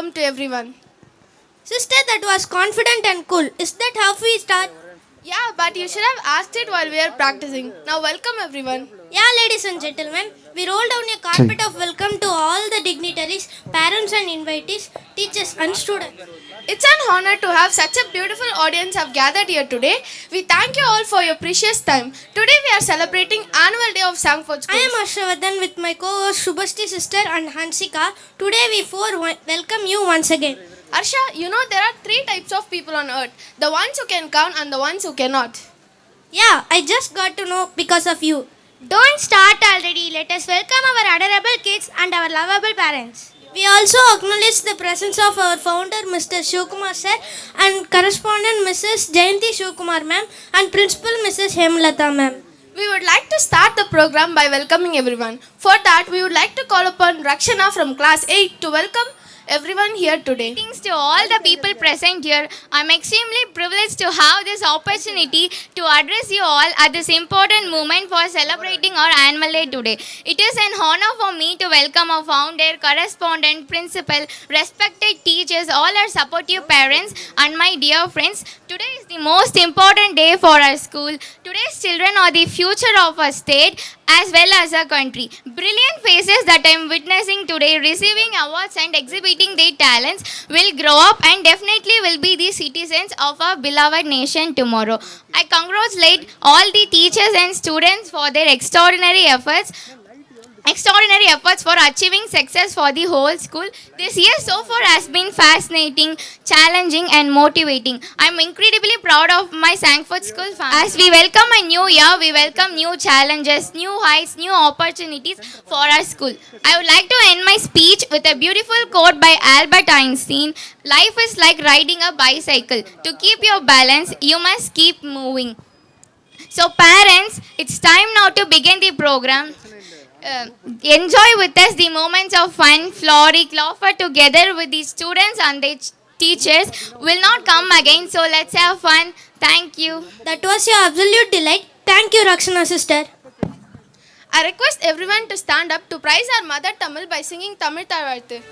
welcome to everyone. Sister, that was confident and cool. Is that how we start? Yeah, but you should have asked it while we were practicing. Now, welcome everyone. Yeah, ladies and gentlemen, we roll down a carpet of welcome to all the dignitaries, parents and invitees, teachers and students. It's an honor to have such a beautiful audience have gathered here today. We thank you all for your precious time. Today we are celebrating annual day of Sangford I Schools. am Ashravardhan with my co-host Shubhashti sister and Hansika. Today we welcome you once again. Arsha, you know there are three types of people on earth. The ones who can count and the ones who cannot. Yeah, I just got to know because of you. Don't start already. Let us welcome our adorable kids and our lovable parents. We also acknowledge the presence of our founder Mr. Shivkumar sir and correspondent Mrs. Jayanti Shivkumar ma'am and principal Mrs. Hemlata ma'am. We would like to start the program by welcoming everyone. For that, we would like to call upon Rakshana from class 8 to welcome everyone here today. Greetings to all the people present here. I'm extremely privileged to have this opportunity to address you all at this important moment for celebrating our annual day today. It is an honor for me to welcome our founder, correspondent, principal, respected teachers, all our supportive parents and my dear friends. Today is the most important day for our school. Today's children are the future of our state as well as our country. Brilliant faces that I am witnessing today receiving awards and exhibiting their talents will grow up and definitely will be the citizens of our beloved nation tomorrow. I congratulate all the teachers and students for their extraordinary efforts for achieving success for the whole school. This year so far has been fascinating, challenging and motivating. I am incredibly proud of my Sangford school family. As we welcome a new year, we welcome new challenges, new heights, new opportunities for our school. I would like to end my speech with a beautiful quote by Albert Einstein. Life is like riding a bicycle. To keep your balance, you must keep moving. So parents, it's time now to begin the program. Enjoy with us the moments of fun, frolic, laughter together with the students and the teachers will not come again. So let's have fun. Thank you. That was your absolute delight. Thank you, Rakshana sister. I request everyone to stand up to praise our mother Tamil by singing Tamil Thavarthu.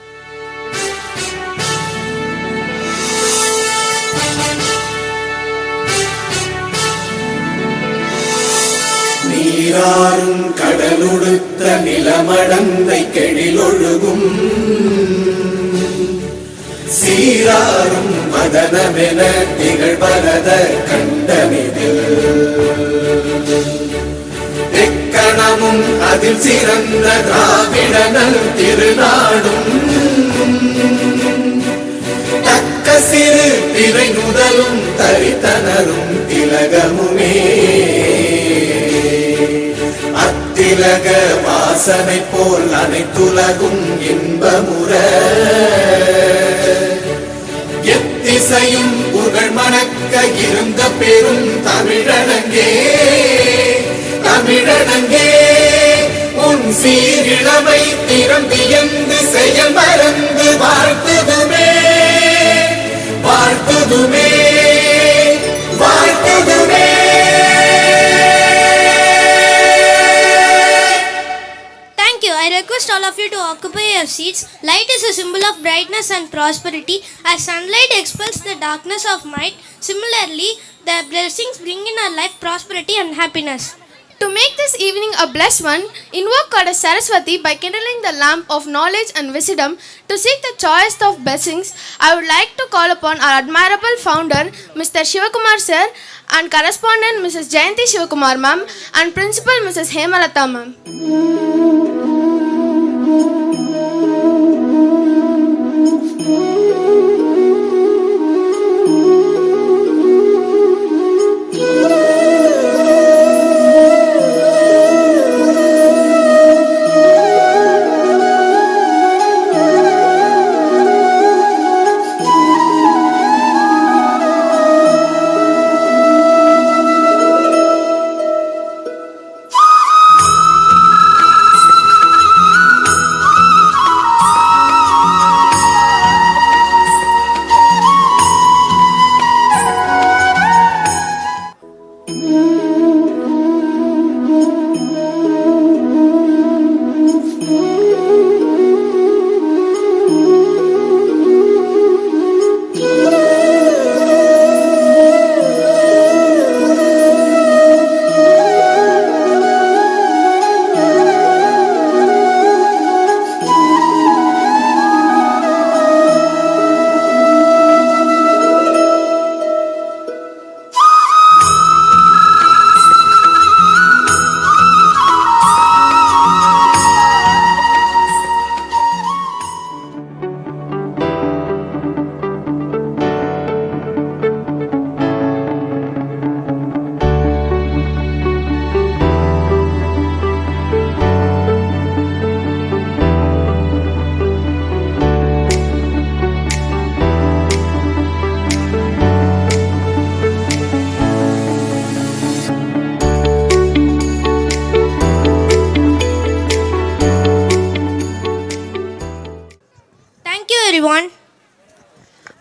நீராறும் கடலுடுத்த நிலமடந்தை கெழிலொழுகும் சீராறும் மதனமென திகழ்வரத கண்டமிதில் எக்கணமும் அதில் சிறந்த திராவிடனல் திருநாடும் தக்க சிறு திரை முதலும் தரித்தனரும் திலகமுமே அத்திலக வாசனை போல் அனைத்துலகும் இன்பமுற எத்திசையும் புகழ் மணக்க இருந்த பெரும் தமிழனங்கே உன் சீரிழமை திறம்பியந்து செயல் மறந்து வாழ்த்துதுமே வாழ்த்துதுமே வாழ்த்துதுமே. I request all of you to occupy your seats. Light is a symbol of brightness and prosperity. As sunlight expels the darkness of night, similarly, the blessings bring in our life prosperity and happiness. To make this evening a blessed one, invoke Goddess Saraswati by kindling the lamp of knowledge and wisdom to seek the choicest of blessings. I would like to call upon our admirable founder, Mr. Shivakumar sir, and correspondent Mrs. Jayanti Shivkumar ma'am, and principal Mrs. Hemlata ma'am.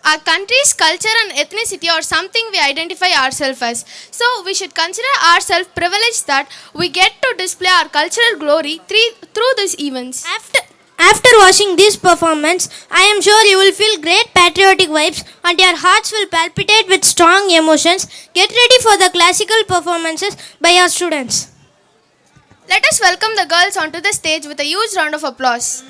our country's culture and ethnicity or something we identify ourselves as. So we should consider ourselves privileged that we get to display our cultural glory through these events. After watching this performance, I am sure you will feel great patriotic vibes and your hearts will palpitate with strong emotions. Get ready for the classical performances by our students. Let us welcome the girls onto the stage with a huge round of applause.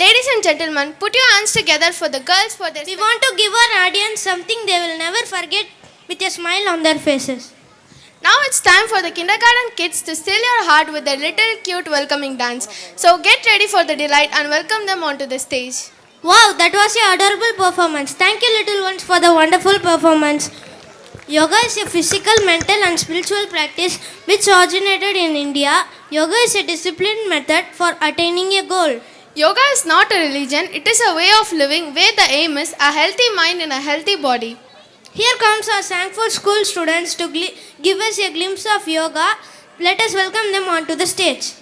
Ladies and gentlemen, put your hands together for the girls for their... We want to give our audience something they will never forget with a smile on their faces. Now it's time for the kindergarten kids to steal your heart with their little cute welcoming dance. So get ready for the delight and welcome them onto the stage. Wow, that was an adorable performance. Thank you, little ones, for the wonderful performance. Yoga is a physical, mental and spiritual practice which originated in India. Yoga is a disciplined method for attaining a goal. Yoga is not a religion, it is a way of living where the aim is a healthy mind in a healthy body. Here comes our Sangford school students to give us a glimpse of yoga. Let us welcome them onto the stage.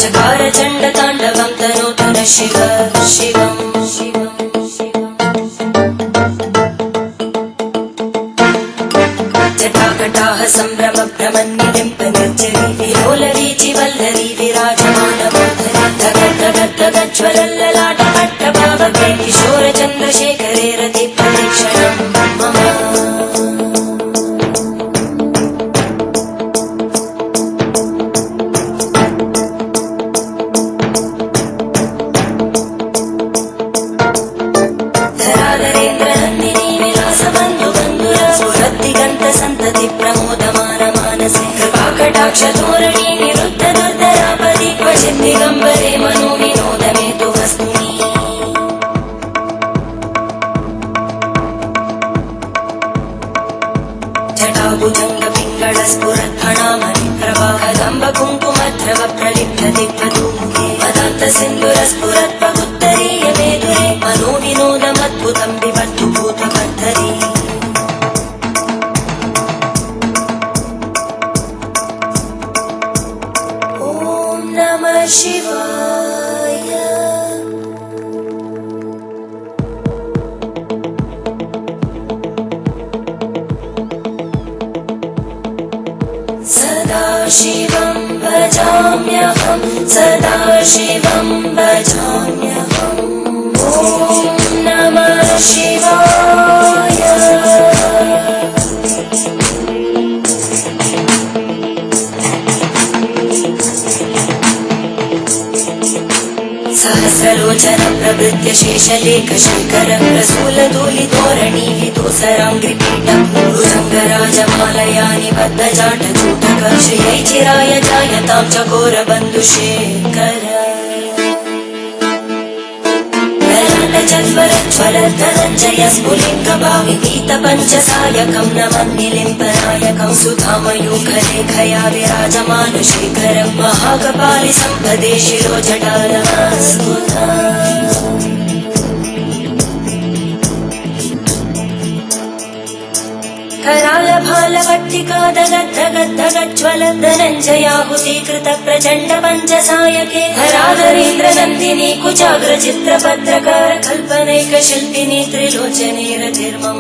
चकारचण्डताण्डवं तनोतु न शिव शिवं शिवं जटाकटाः सम्भ्रमभ्रमन्निलिम्पनिर्जरी विलोलवीचिवल्लरी विराजमानमोधरी धगद्धगद्धगज्ज्वलल्ललाटपट्टभावके किशोरचन्द्रशेखरे रतिप्रदक्षिणं मम कटाक्षधोरणी निरुद्ध दुर्धरापदि क्वचित् दिगम्बरे मनो विनोदमेतु वस्तुनि जटाभुजङ्ग पिङ्गळस्फुरद्भणामणि प्रवाहदम्ब कुङ्कुमद्रव प्रलिप्तदिग्वधूमुखे पदान्त सिन्धुरस्फुरत्वगुत्तरीय मेधुरे मनो विनोदमद्भुत सुतं विवन्तु भूतवर्धने ॐ नमः शिवाय सदा शिवं भजाम्यहं सदा शिवं भजाम्यहम् ॐ नमः शिवाय सहस्रलोचन प्रभृत्य शेषलेखशेखर प्रसूलधूलितोरणि विदोसराङ्घ्रिपीठं भुजङ्गराजमालया निबद्धजाटचूटक श्रियै चिराय जायतां चकोरबन्धुशेखर ज्वलद्धनञ्जय स्फुलिङ्गभाविपीतपञ्चसायकं नमन्निलिम्बनायकं सुधामयूखलेखया विराजमानशेखरं महाकपालि सम्पदे शिरोजटालस्फुता करालभालवट्टिकादगद्धगद्धगज्ज्वलद्धनञ्जयाहुतीकृत प्रचण्ड पञ्चसायके हराधरेन्द्रनन्दिनी कुचाग्रचित्रपत्रकार कल्पनैकशिल्पिनी त्रिलोचने रतिर्मम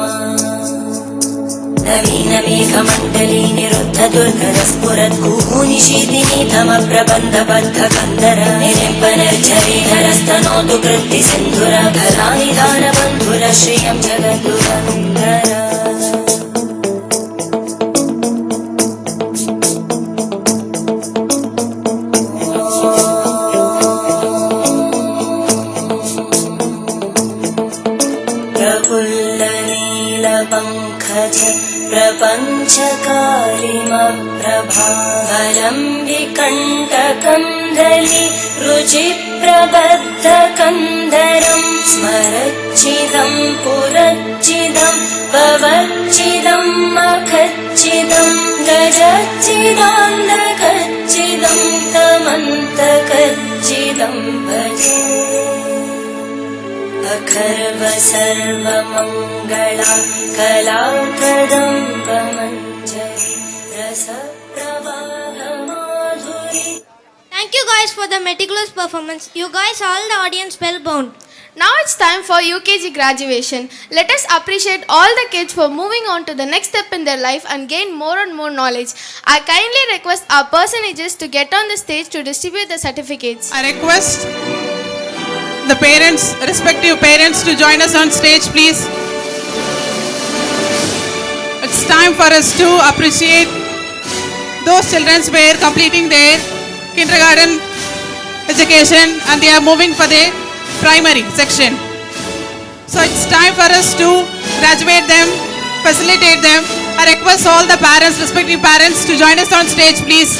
नवीनमेघमण्डली निरुद्ध दुर्धरस्फुरद्गूनिशीतिनी धमप्रबन्धबद्धकन्दर निलिम्बनर्झरीधरस्तनोतु कृत्ति सिन्धुर धरानिधानबन्धुर श्रियं जगद्दुरन्दर प्रफुल्लनीलपङ्कज प्रपञ्चकारिमप्रभावलं विकण्ठकन्दली रुचिप्रबद्धकन्दरं स्मरच्चिदं पुरच्चिदं भवच्चिदं मखच्चिदं गजच्चिदान्धकच्चिदं तमन्तकच्चिदं भजे अखर्व सर्वमङ्गला कलाकदम्बमञ्जरी रसप्रवाहमाधुरी. Thank you guys for the meticulous performance. You guys all the audience spellbound. Now it's time for UKG graduation. Let us appreciate all the kids for moving on to the next step in their life and gain more and more knowledge. I kindly request our personages to get on the stage to distribute the certificates. I request the parents, respective parents, to join us on stage, please. It's time for us to appreciate those children who are completing their kindergarten education and they are moving for the primary section. So it's time for us to graduate them, facilitate them. I request all the parents, respective parents, to join us on stage, please.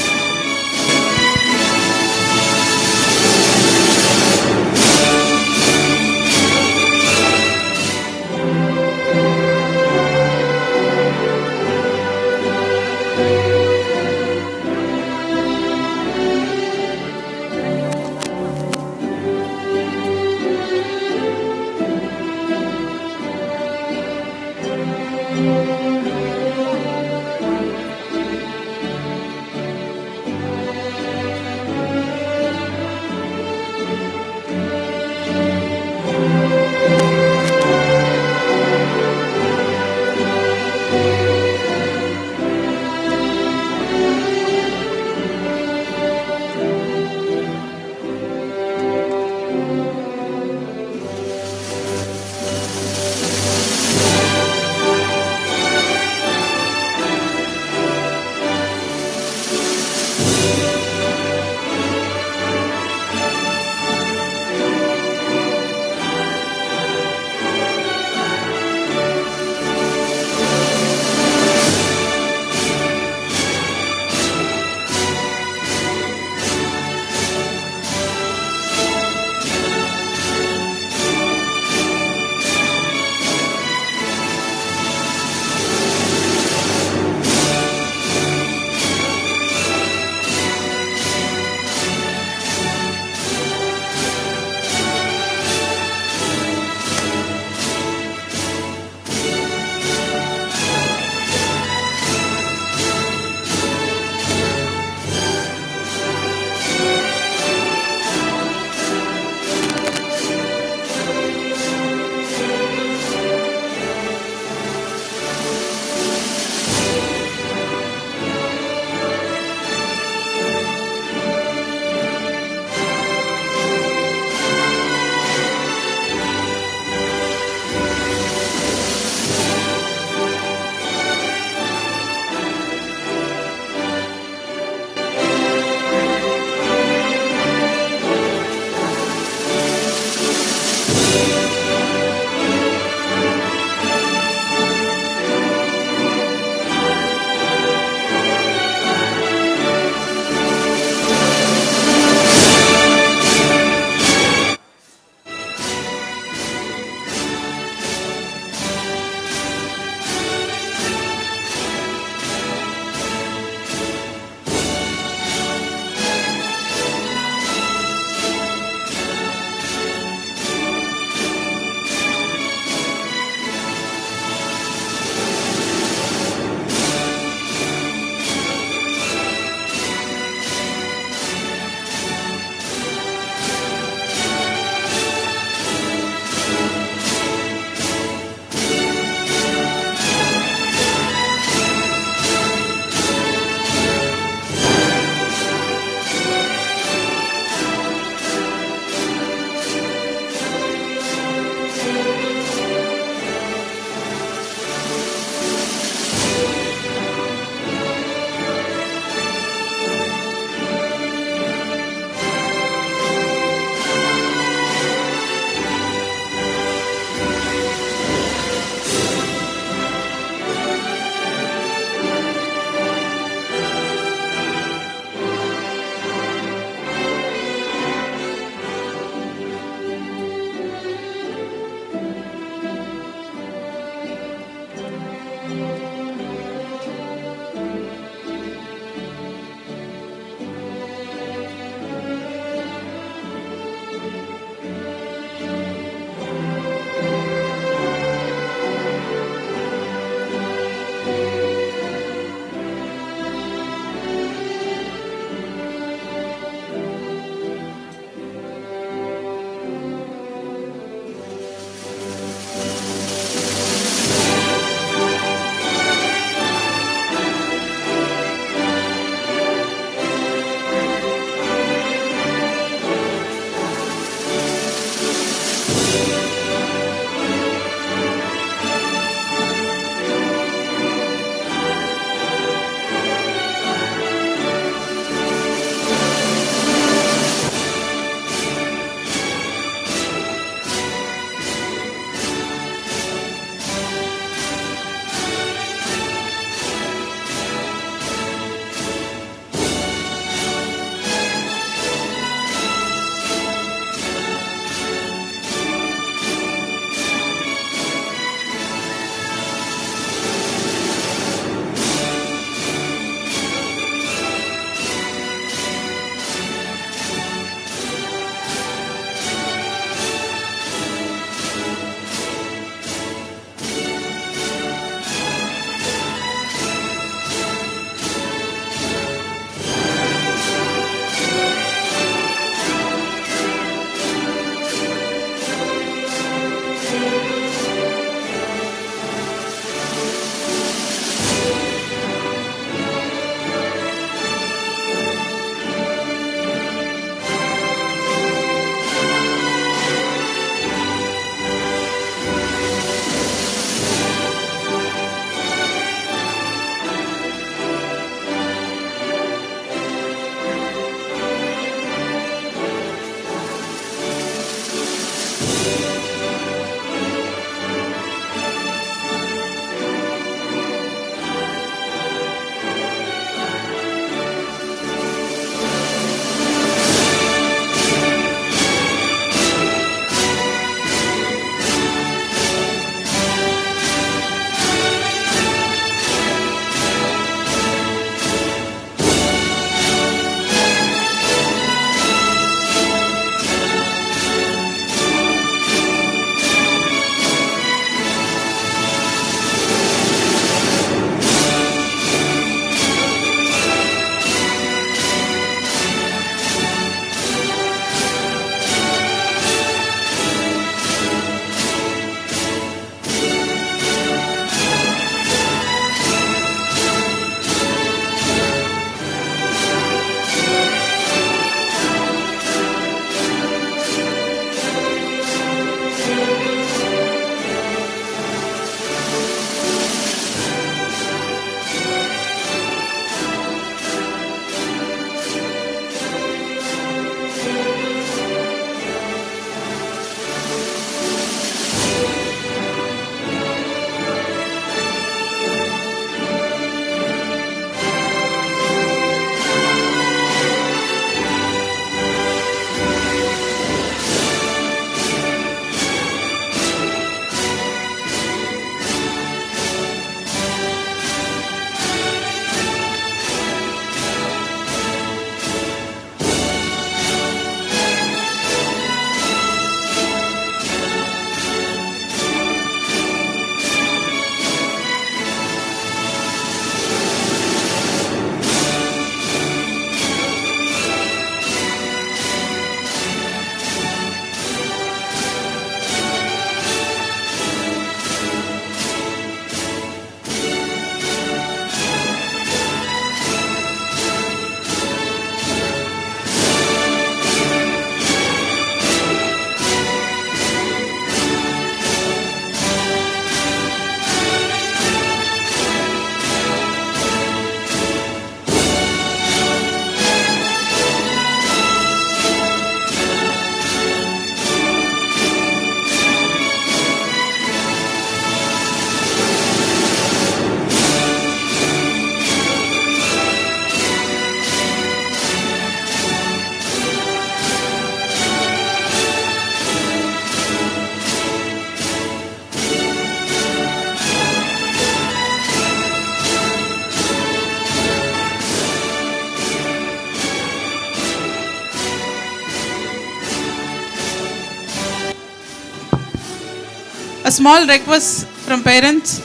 a small request from parents.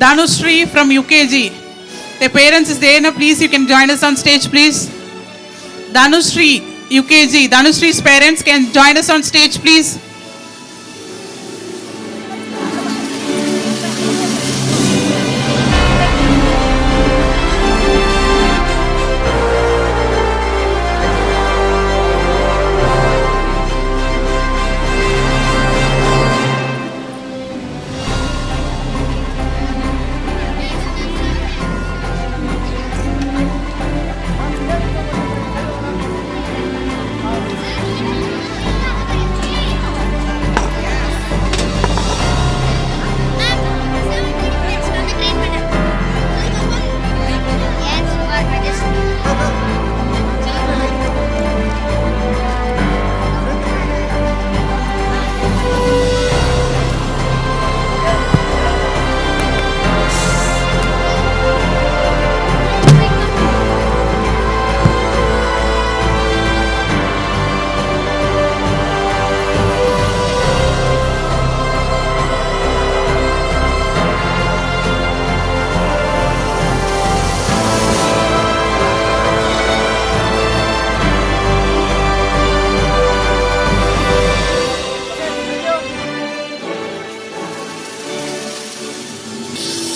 Danushree from UKG. Their parents is there now. Please, you can join us on stage, please. Danushree, UKG. Danushree's parents can join us on stage, please.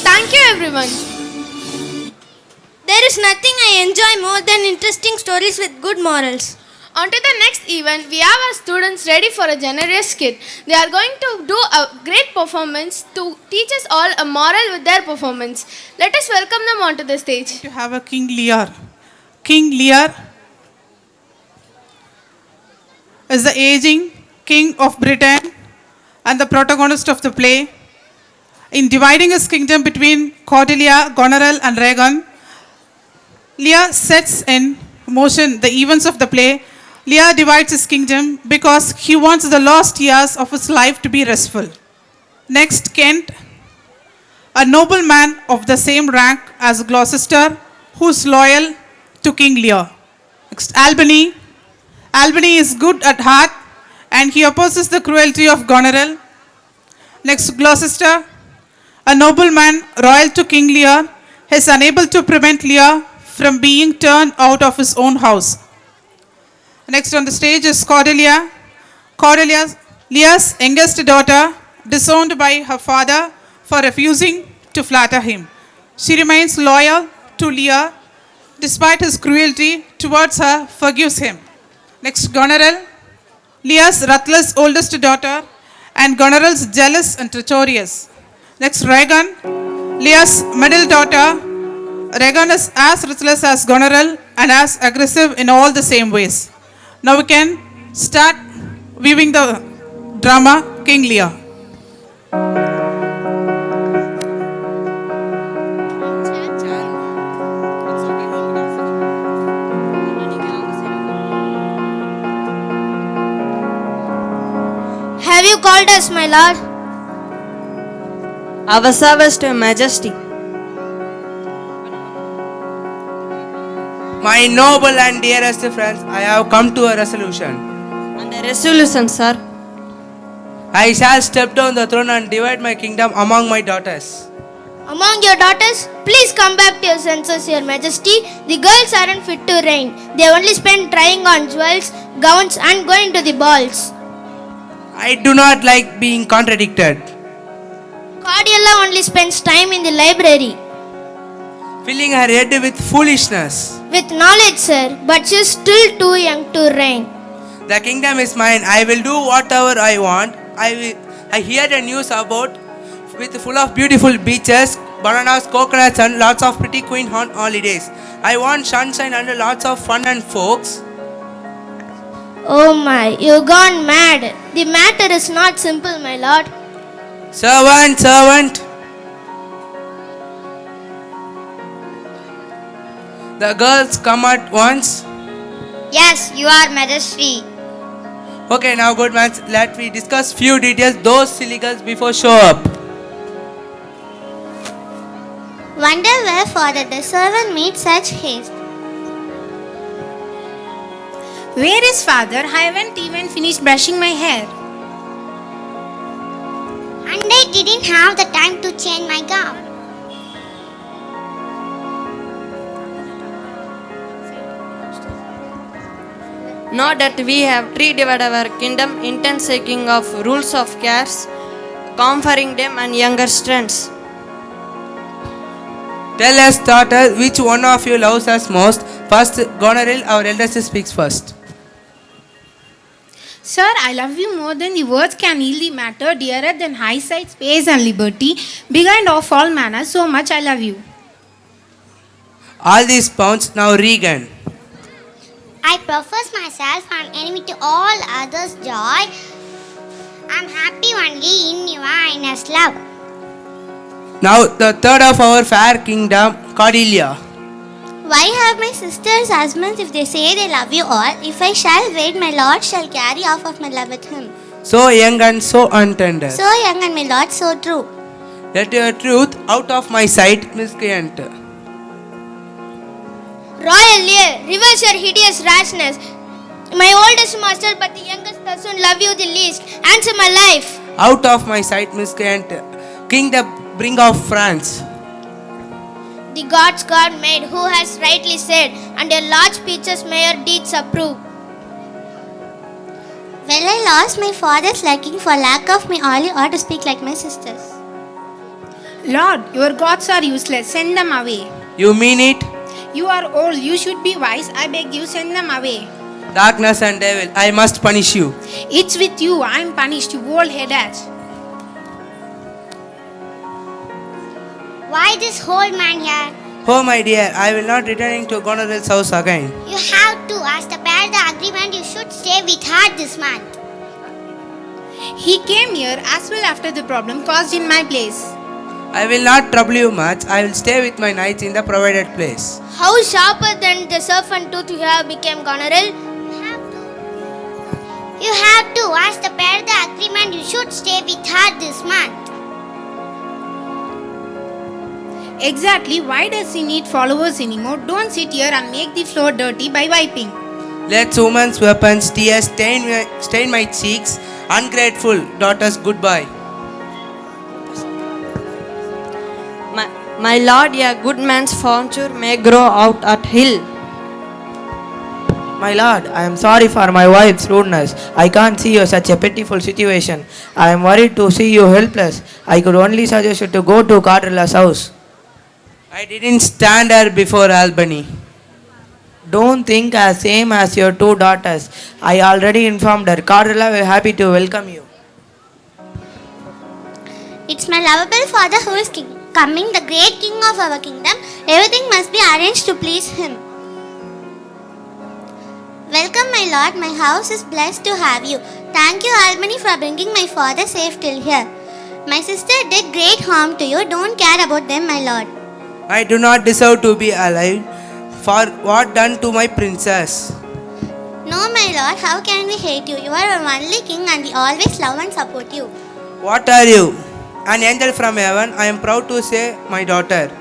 Thank you, everyone. There is nothing I enjoy more than interesting stories with good morals. On to the next event, we have our students ready for a generous skit. They are going to do a great performance to teach us all a moral with their performance. Let us welcome them onto the stage. To have a King Lear. King Lear is the aging king of Britain and the protagonist of the play. In dividing his kingdom between Cordelia, Goneril, and Regan, Lear sets in motion the events of the play. Lear divides his kingdom because he wants the lost years of his life to be restful. Next, Kent, a nobleman of the same rank as Gloucester, who is loyal to King Lear. Next, Albany. Albany is good at heart and he opposes the cruelty of Goneril. Next, Gloucester, a nobleman royal to King Lear, is unable to prevent Lear from being turned out of his own house. Next on the stage is Cordelia. Cordelia, Lear's youngest daughter, disowned by her father for refusing to flatter him. She remains loyal to Lear despite his cruelty towards her, forgives him. Next, Goneril, Lear's ruthless oldest daughter and Goneril's jealous and treacherous. Next, Regan, Lear's middle daughter. Regan is as ruthless as Goneril and as aggressive in all the same ways. Now we can start viewing the drama King Lear. Have you called us, my lord? Our service to Your Majesty. My noble and dearest friends, I have come to a resolution. And a resolution, sir. I shall step down the throne and divide my kingdom among my daughters. Among your daughters, please come back to your senses, Your Majesty. The girls aren't fit to reign. They only spend trying on jewels, gowns, and going to the balls. I do not like being contradicted. Cordelia only spends time in the library. Filling her head with foolishness. With knowledge, sir, but she's still too young to reign. The kingdom is mine. I will do whatever I want. I hear the news about with full of beautiful beaches, bananas, coconuts, and lots of pretty queen on holidays. I want sunshine and lots of fun and folks. Oh my, you've gone mad. The matter is not simple, my lord. Servant, servant. The girls come at once. Yes, you are Majesty. Okay, now good man, let me discuss few details. Those silly girls before show up. Wonder wherefore the servant made such haste. Where is father? I haven't even finished brushing my hair. didn't have the time to change my gown. Know that we have treated our kingdom intense seeking of rules of cares, conferring them and younger strengths. Tell us, daughter, which one of you loves us most? First, Goneril, our eldest, speaks first. Sir, I love you more than the words can yield the matter, dearer than high sight, space and liberty, behind of all manners, so much I love you. All these pounds, now Regan. I profess myself an enemy to all others' joy. I'm happy only in your highness love. Now the third of our fair kingdom, Cordelia. Why have my sisters husbands if they say they love you all? If I shall wait, my lord shall carry off of my love with him. So young and so untender. So young and my lord so true. Let your truth out of my sight, miscreant. Royal Lear, reverse your hideous rashness. My oldest master, but the youngest person love you the least. Answer my life. Out of my sight, miscreant. King the bring of France. The gods God made, who has rightly said, and your large speeches may your deeds approve. Well, I lost my father's liking for lack of me, all you ought to speak like my sisters. Lord, your gods are useless, send them away. You mean it? You are old, you should be wise, I beg you, send them away. Darkness and devil, I must punish you. It's with you, I am punished, you old head ass. Why this whole man here? Oh my dear, I will not returning to Goneril's house again. You have to, as the pair the agreement, you should stay with her this month. He came here as well after the problem caused in my place. I will not trouble you much. I will stay with my knights in the provided place. How sharper than the serpent tooth you have become, Goneril? You have to, as the pair the agreement, you should stay with her this month. Exactly, why does he need followers anymore? Don't sit here and make the floor dirty by wiping. Let woman's weapons tears stain my cheeks. Ungrateful daughters, goodbye. My lord, a good man's fortune may grow out at hill. My lord, I am sorry for my wife's rudeness. I can't see you such a pitiful situation. I am worried to see you helpless. I could only suggest you to go to Cardrilla's house. I didn't stand her before Albany. Don't think as same as your two daughters. I already informed her. Cardrilla will be happy to welcome you. It's my lovable father who is coming, the great king of our kingdom. Everything must be arranged to please him. Welcome, my lord. My house is blessed to have you. Thank you, Albany, for bringing my father safe till here. My sister did great harm to you. Don't care about them, my lord. I do not deserve to be alive for what done to my princess. No, my lord. How can we hate you? You are our only king and we always love and support you. What are you? An angel from heaven. I am proud to say, my daughter.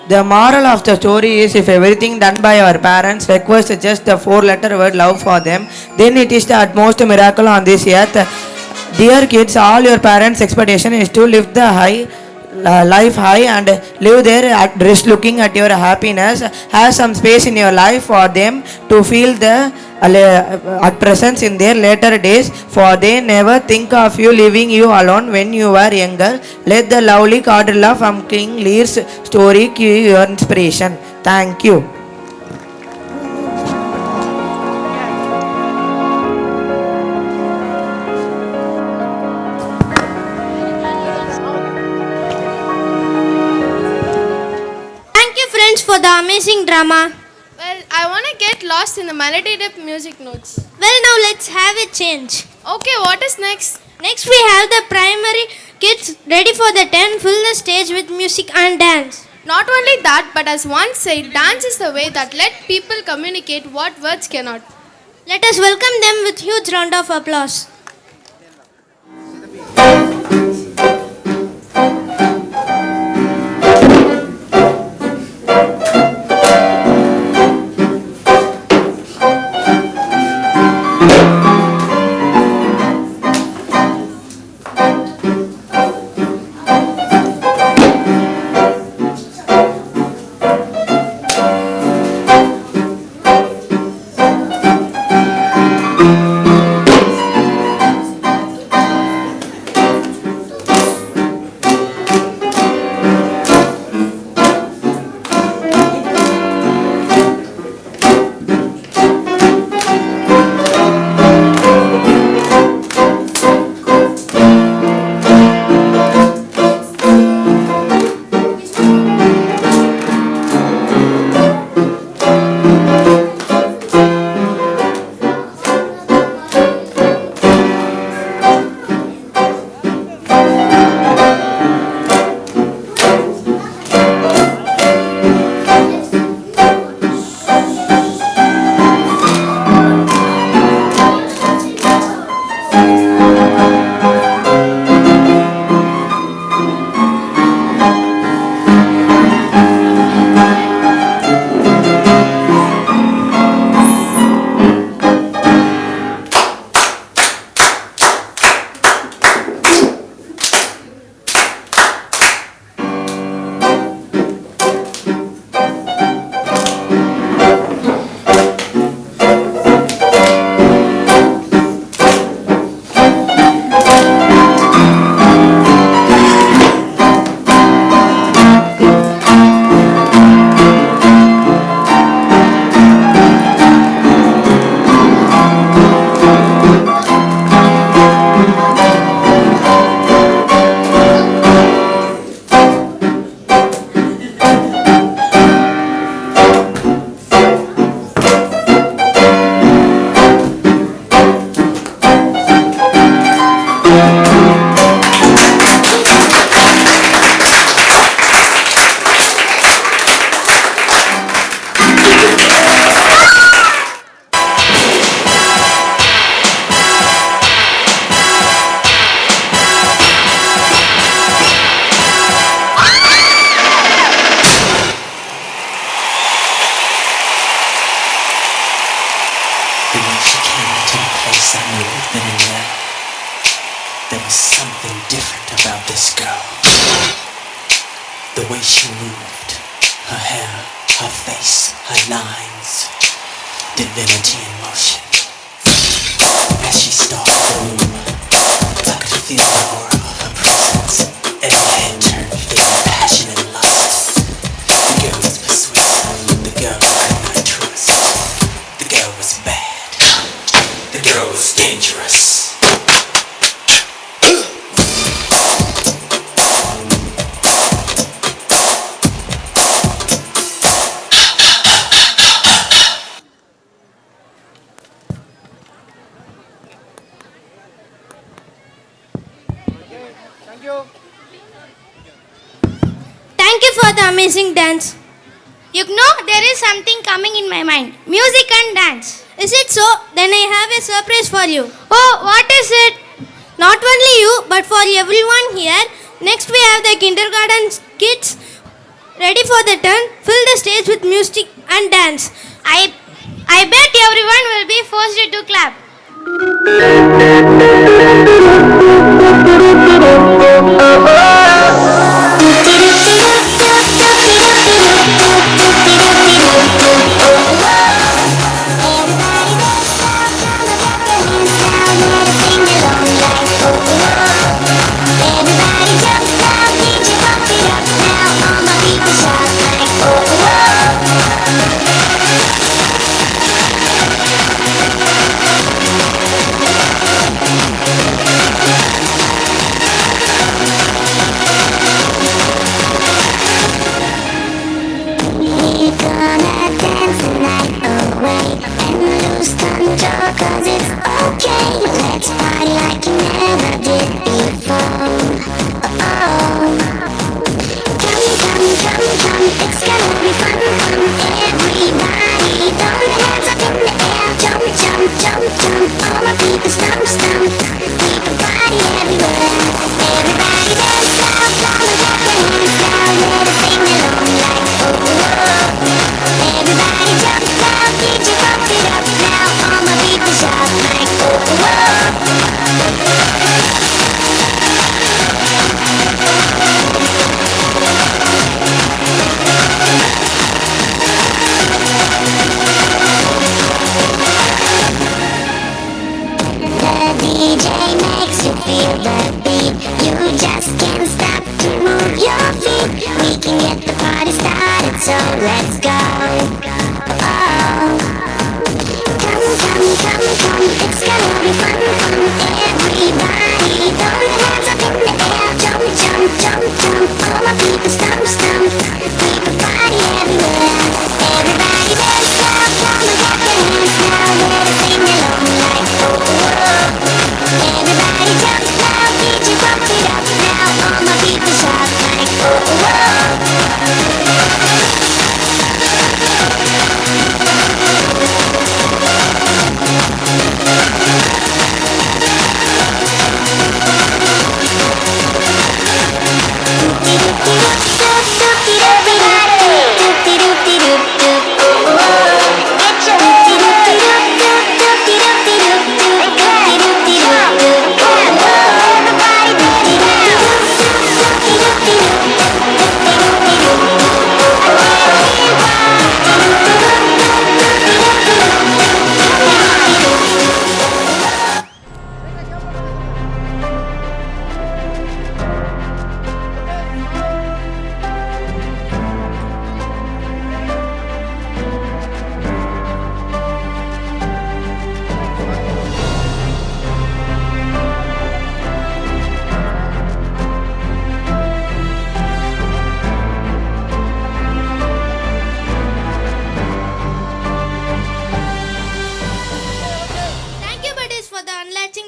The moral of the story is if everything done by our parents requires just the 4-letter word love for them, then it is the utmost miracle on this earth. Dear kids, all your parents' expectation is to live the life high and live there at rest looking at your happiness. Have some space in your life for them to feel the at presence in their later days, for they never think of you leaving you alone when you were younger. Let the lovely Cardrilla from King Lear's story give your inspiration. Thank you. Thank you, friends, for the amazing drama. Well, I want to get lost in the melody dip music notes. Well, now let's have a change. Okay, what is next? Next, we have the primary kids ready for the 10, fill the stage with music and dance. Not only that, but as one said, dance is the way that let people communicate what words cannot. Let us welcome them with huge round of applause. face I knew then and there. There was something different about this girl. The way she moved, her hair, her face, her lines, divinity in motion. As she stalked the room, I could feel the aura of her presence. Every head turned facing passion and lust. The girl was persuasive, the girl I could not trust. The girl was bad, the girl was dangerous. Thank you for the amazing dance. You know, there is something coming in my mind. Music and dance. Is it so? Then I have a surprise for you. Oh, what is it? Not only you, but for everyone here. Next we have the kindergarten kids ready for the turn. Fill the stage with music and dance. I bet everyone will be forced to clap.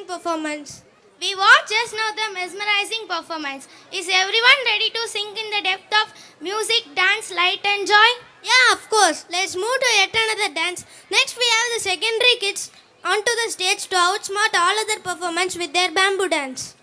Performance. We watched just now the mesmerizing performance. Is everyone ready to sink in the depth of music, dance, light and joy? Yeah, of course. Let's move to yet another dance. Next we have the secondary kids onto the stage to outsmart all other performance with their bamboo dance.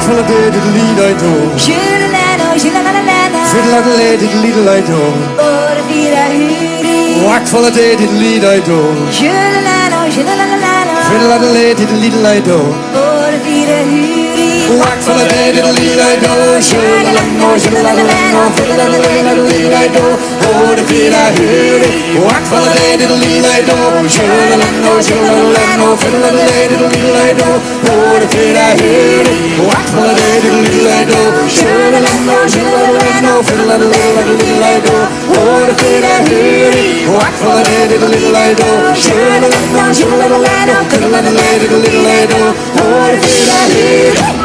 full of diddle-dee-diddle-do. Shoo-la-la-la, shoo-la-la-la-la. Fiddle-a-diddle-diddle-diddle-do. Ora-dee-da-hoo-dee. Whack full of diddle-dee-diddle-do. Shoo-la-la-la, shoo-la-la-la-la. Fiddle-a-diddle-diddle-diddle-do. Ora-dee-da-hoo-dee. Whack full of diddle-dee-diddle-do. Shoo-la-la-la-la, shoo-la-la-la-la. Fiddle-a-diddle-diddle-diddle-do. Ora-dee-da-hoo-dee. Whack full of diddle-dee-diddle-do. Shoo-la-la-la-la, shoo-la-la-la-la. Fiddle-a-diddle-diddle-diddle-do. Ora-dee-da-hoo-dee. Whack full of diddle-dee-diddle-do. Shoo-la-la-la-la, shoo-la-la-la-la. Fiddle-a-diddle-diddle-diddle-do. Ora-dee-da-hoo-dee. Whack full of diddle-diddle-diddle-do. Shoo-la-la-la-la, shoo-la-la-la-la. Fiddle-a-diddle-diddle-diddle-do. Ora-dee-da-hoo-dee.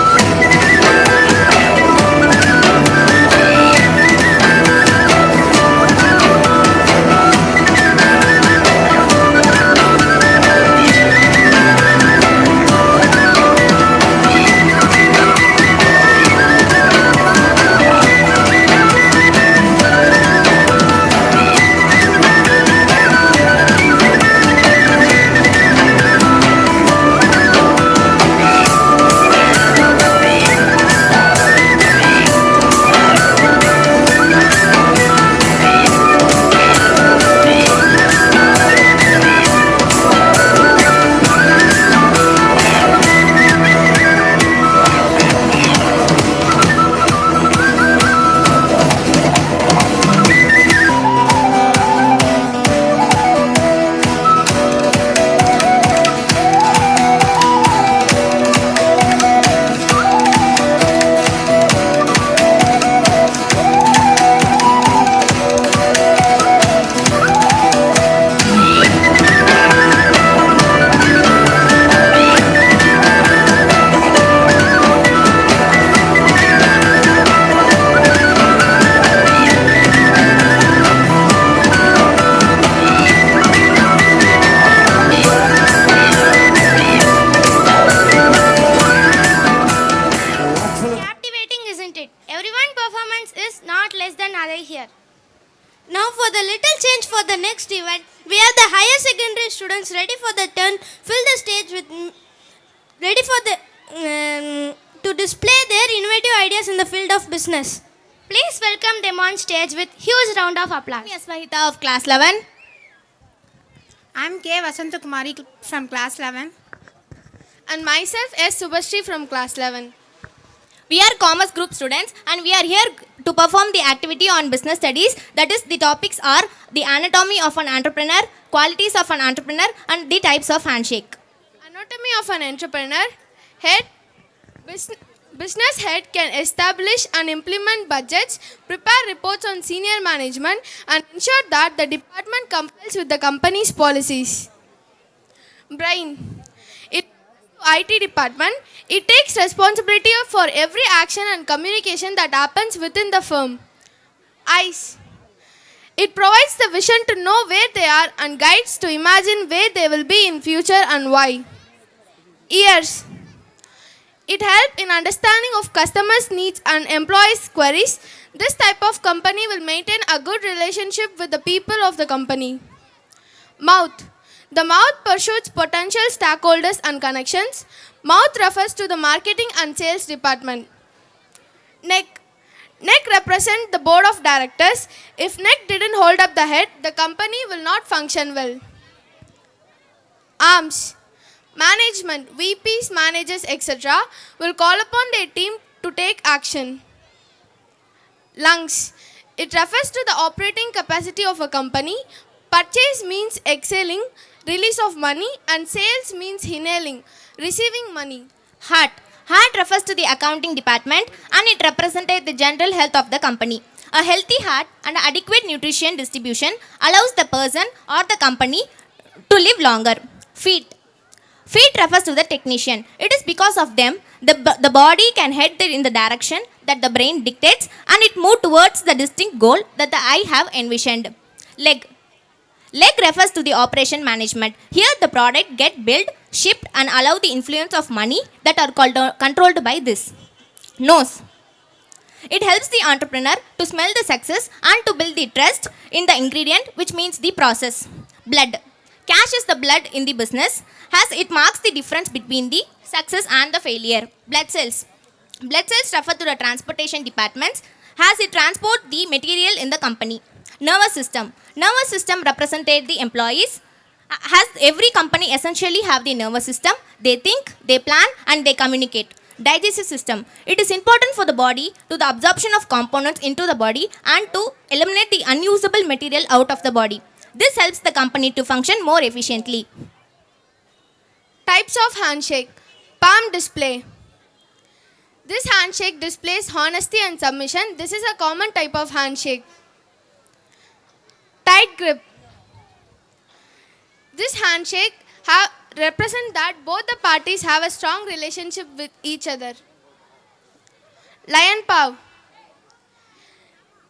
Captivating, isn't it? Everyone's performance is not less than other here. Now for the little change for the next event, we have the higher secondary students ready for the turn, fill the stage with ready for the to display their innovative ideas in the field of business. Please welcome them on stage with huge round of applause. Yes, Mahita of class 11. I'm K. Vasantakumari from class 11. And myself S. Subhashri from class 11. We are commerce group students and we are here to perform the activity on business studies. That is, the topics are the anatomy of an entrepreneur, qualities of an entrepreneur and the types of handshake. Anatomy of an entrepreneur. Head. Business head can establish and implement budgets, prepare reports on senior management and ensure that the department complies with the company's policies. Brain. IT department, it takes responsibility for every action and communication that happens within the firm. Eyes. It provides the vision to know where they are and guides to imagine where they will be in future and why. Ears. It helps in understanding of customers' needs and employees' queries. This type of company will maintain a good relationship with the people of the company. Mouth. The mouth pursues potential stakeholders and connections. Mouth refers to the marketing and sales department. Neck. Neck represents the board of directors. If neck didn't hold up the head, the company will not function well. Arms. Management, VPs, managers, etc. will call upon their team to take action. Lungs. It refers to the operating capacity of a company. Purchase means exhaling, release of money, and sales means inhaling, receiving money. Heart. Heart refers to the accounting department and it represents the general health of the company. A healthy heart and adequate nutrition distribution allows the person or the company to live longer. Feet. Feet refers to the technician. It is because of them the body can head in the direction that the brain dictates and it moves towards the distinct goal that the eye have envisioned. Leg. Leg refers to the operation management. Here the product get built, shipped and allow the influence of money that are controlled by this. Nose. It helps the entrepreneur to smell the success and to build the trust in the ingredient, which means the process. Blood. Cash is the blood in the business as it marks the difference between the success and the failure. Blood cells. Blood cells refer to the transportation departments as it transport the material in the company. Nervous system. Nervous system represented the employees. Has every company essentially have the nervous system? They think, they plan, and they communicate. Digestive system. It is important for the body to the absorption of components into the body and to eliminate the unusable material out of the body. This helps the company to function more efficiently. Types of handshake. Palm display. This handshake displays honesty and submission. This is a common type of handshake. Tight grip. This handshake represents that both the parties have a strong relationship with each other. Lion paw.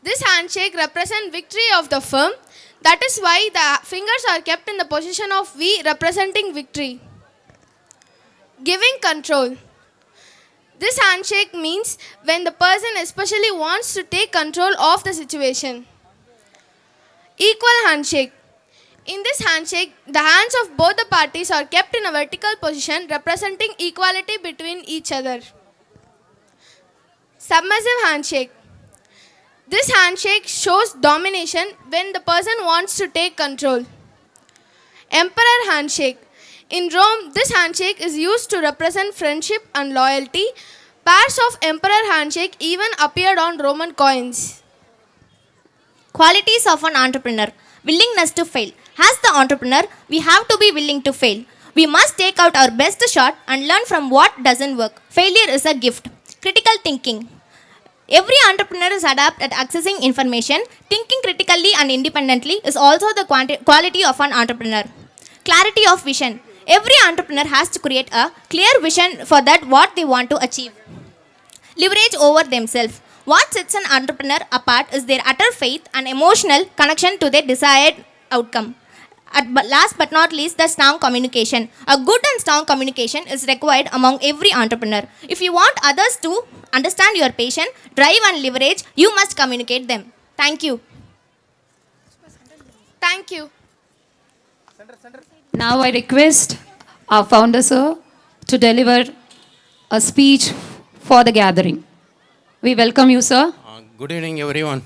This handshake represents victory of the firm. That is why the fingers are kept in the position of V, representing victory. Giving control. This handshake means when the person especially wants to take control of the situation. Equal handshake. In this handshake, the hands of both the parties are kept in a vertical position representing equality between each other. Submissive handshake. This handshake shows domination when the person wants to take control. Emperor handshake. In Rome, this handshake is used to represent friendship and loyalty. Pairs of emperor handshake even appeared on Roman coins. Qualities of an entrepreneur. Willingness to fail. As the entrepreneur, we have to be willing to fail. We must take out our best shot and learn from what doesn't work. Failure is a gift. Critical thinking. Every entrepreneur is adept at accessing information. Thinking critically and independently is also the quality of an entrepreneur. Clarity of vision. Every entrepreneur has to create a clear vision for that what they want to achieve. Leverage over themselves. What sets an entrepreneur apart is their utter faith and emotional connection to their desired outcome. Last but not least, the strong communication. A good and strong communication is required among every entrepreneur. If you want others to understand your passion, drive and leverage, you must communicate them. Thank you. Thank you. Now I request our founder, sir, to deliver a speech for the gathering. We welcome you, sir. Good evening, everyone.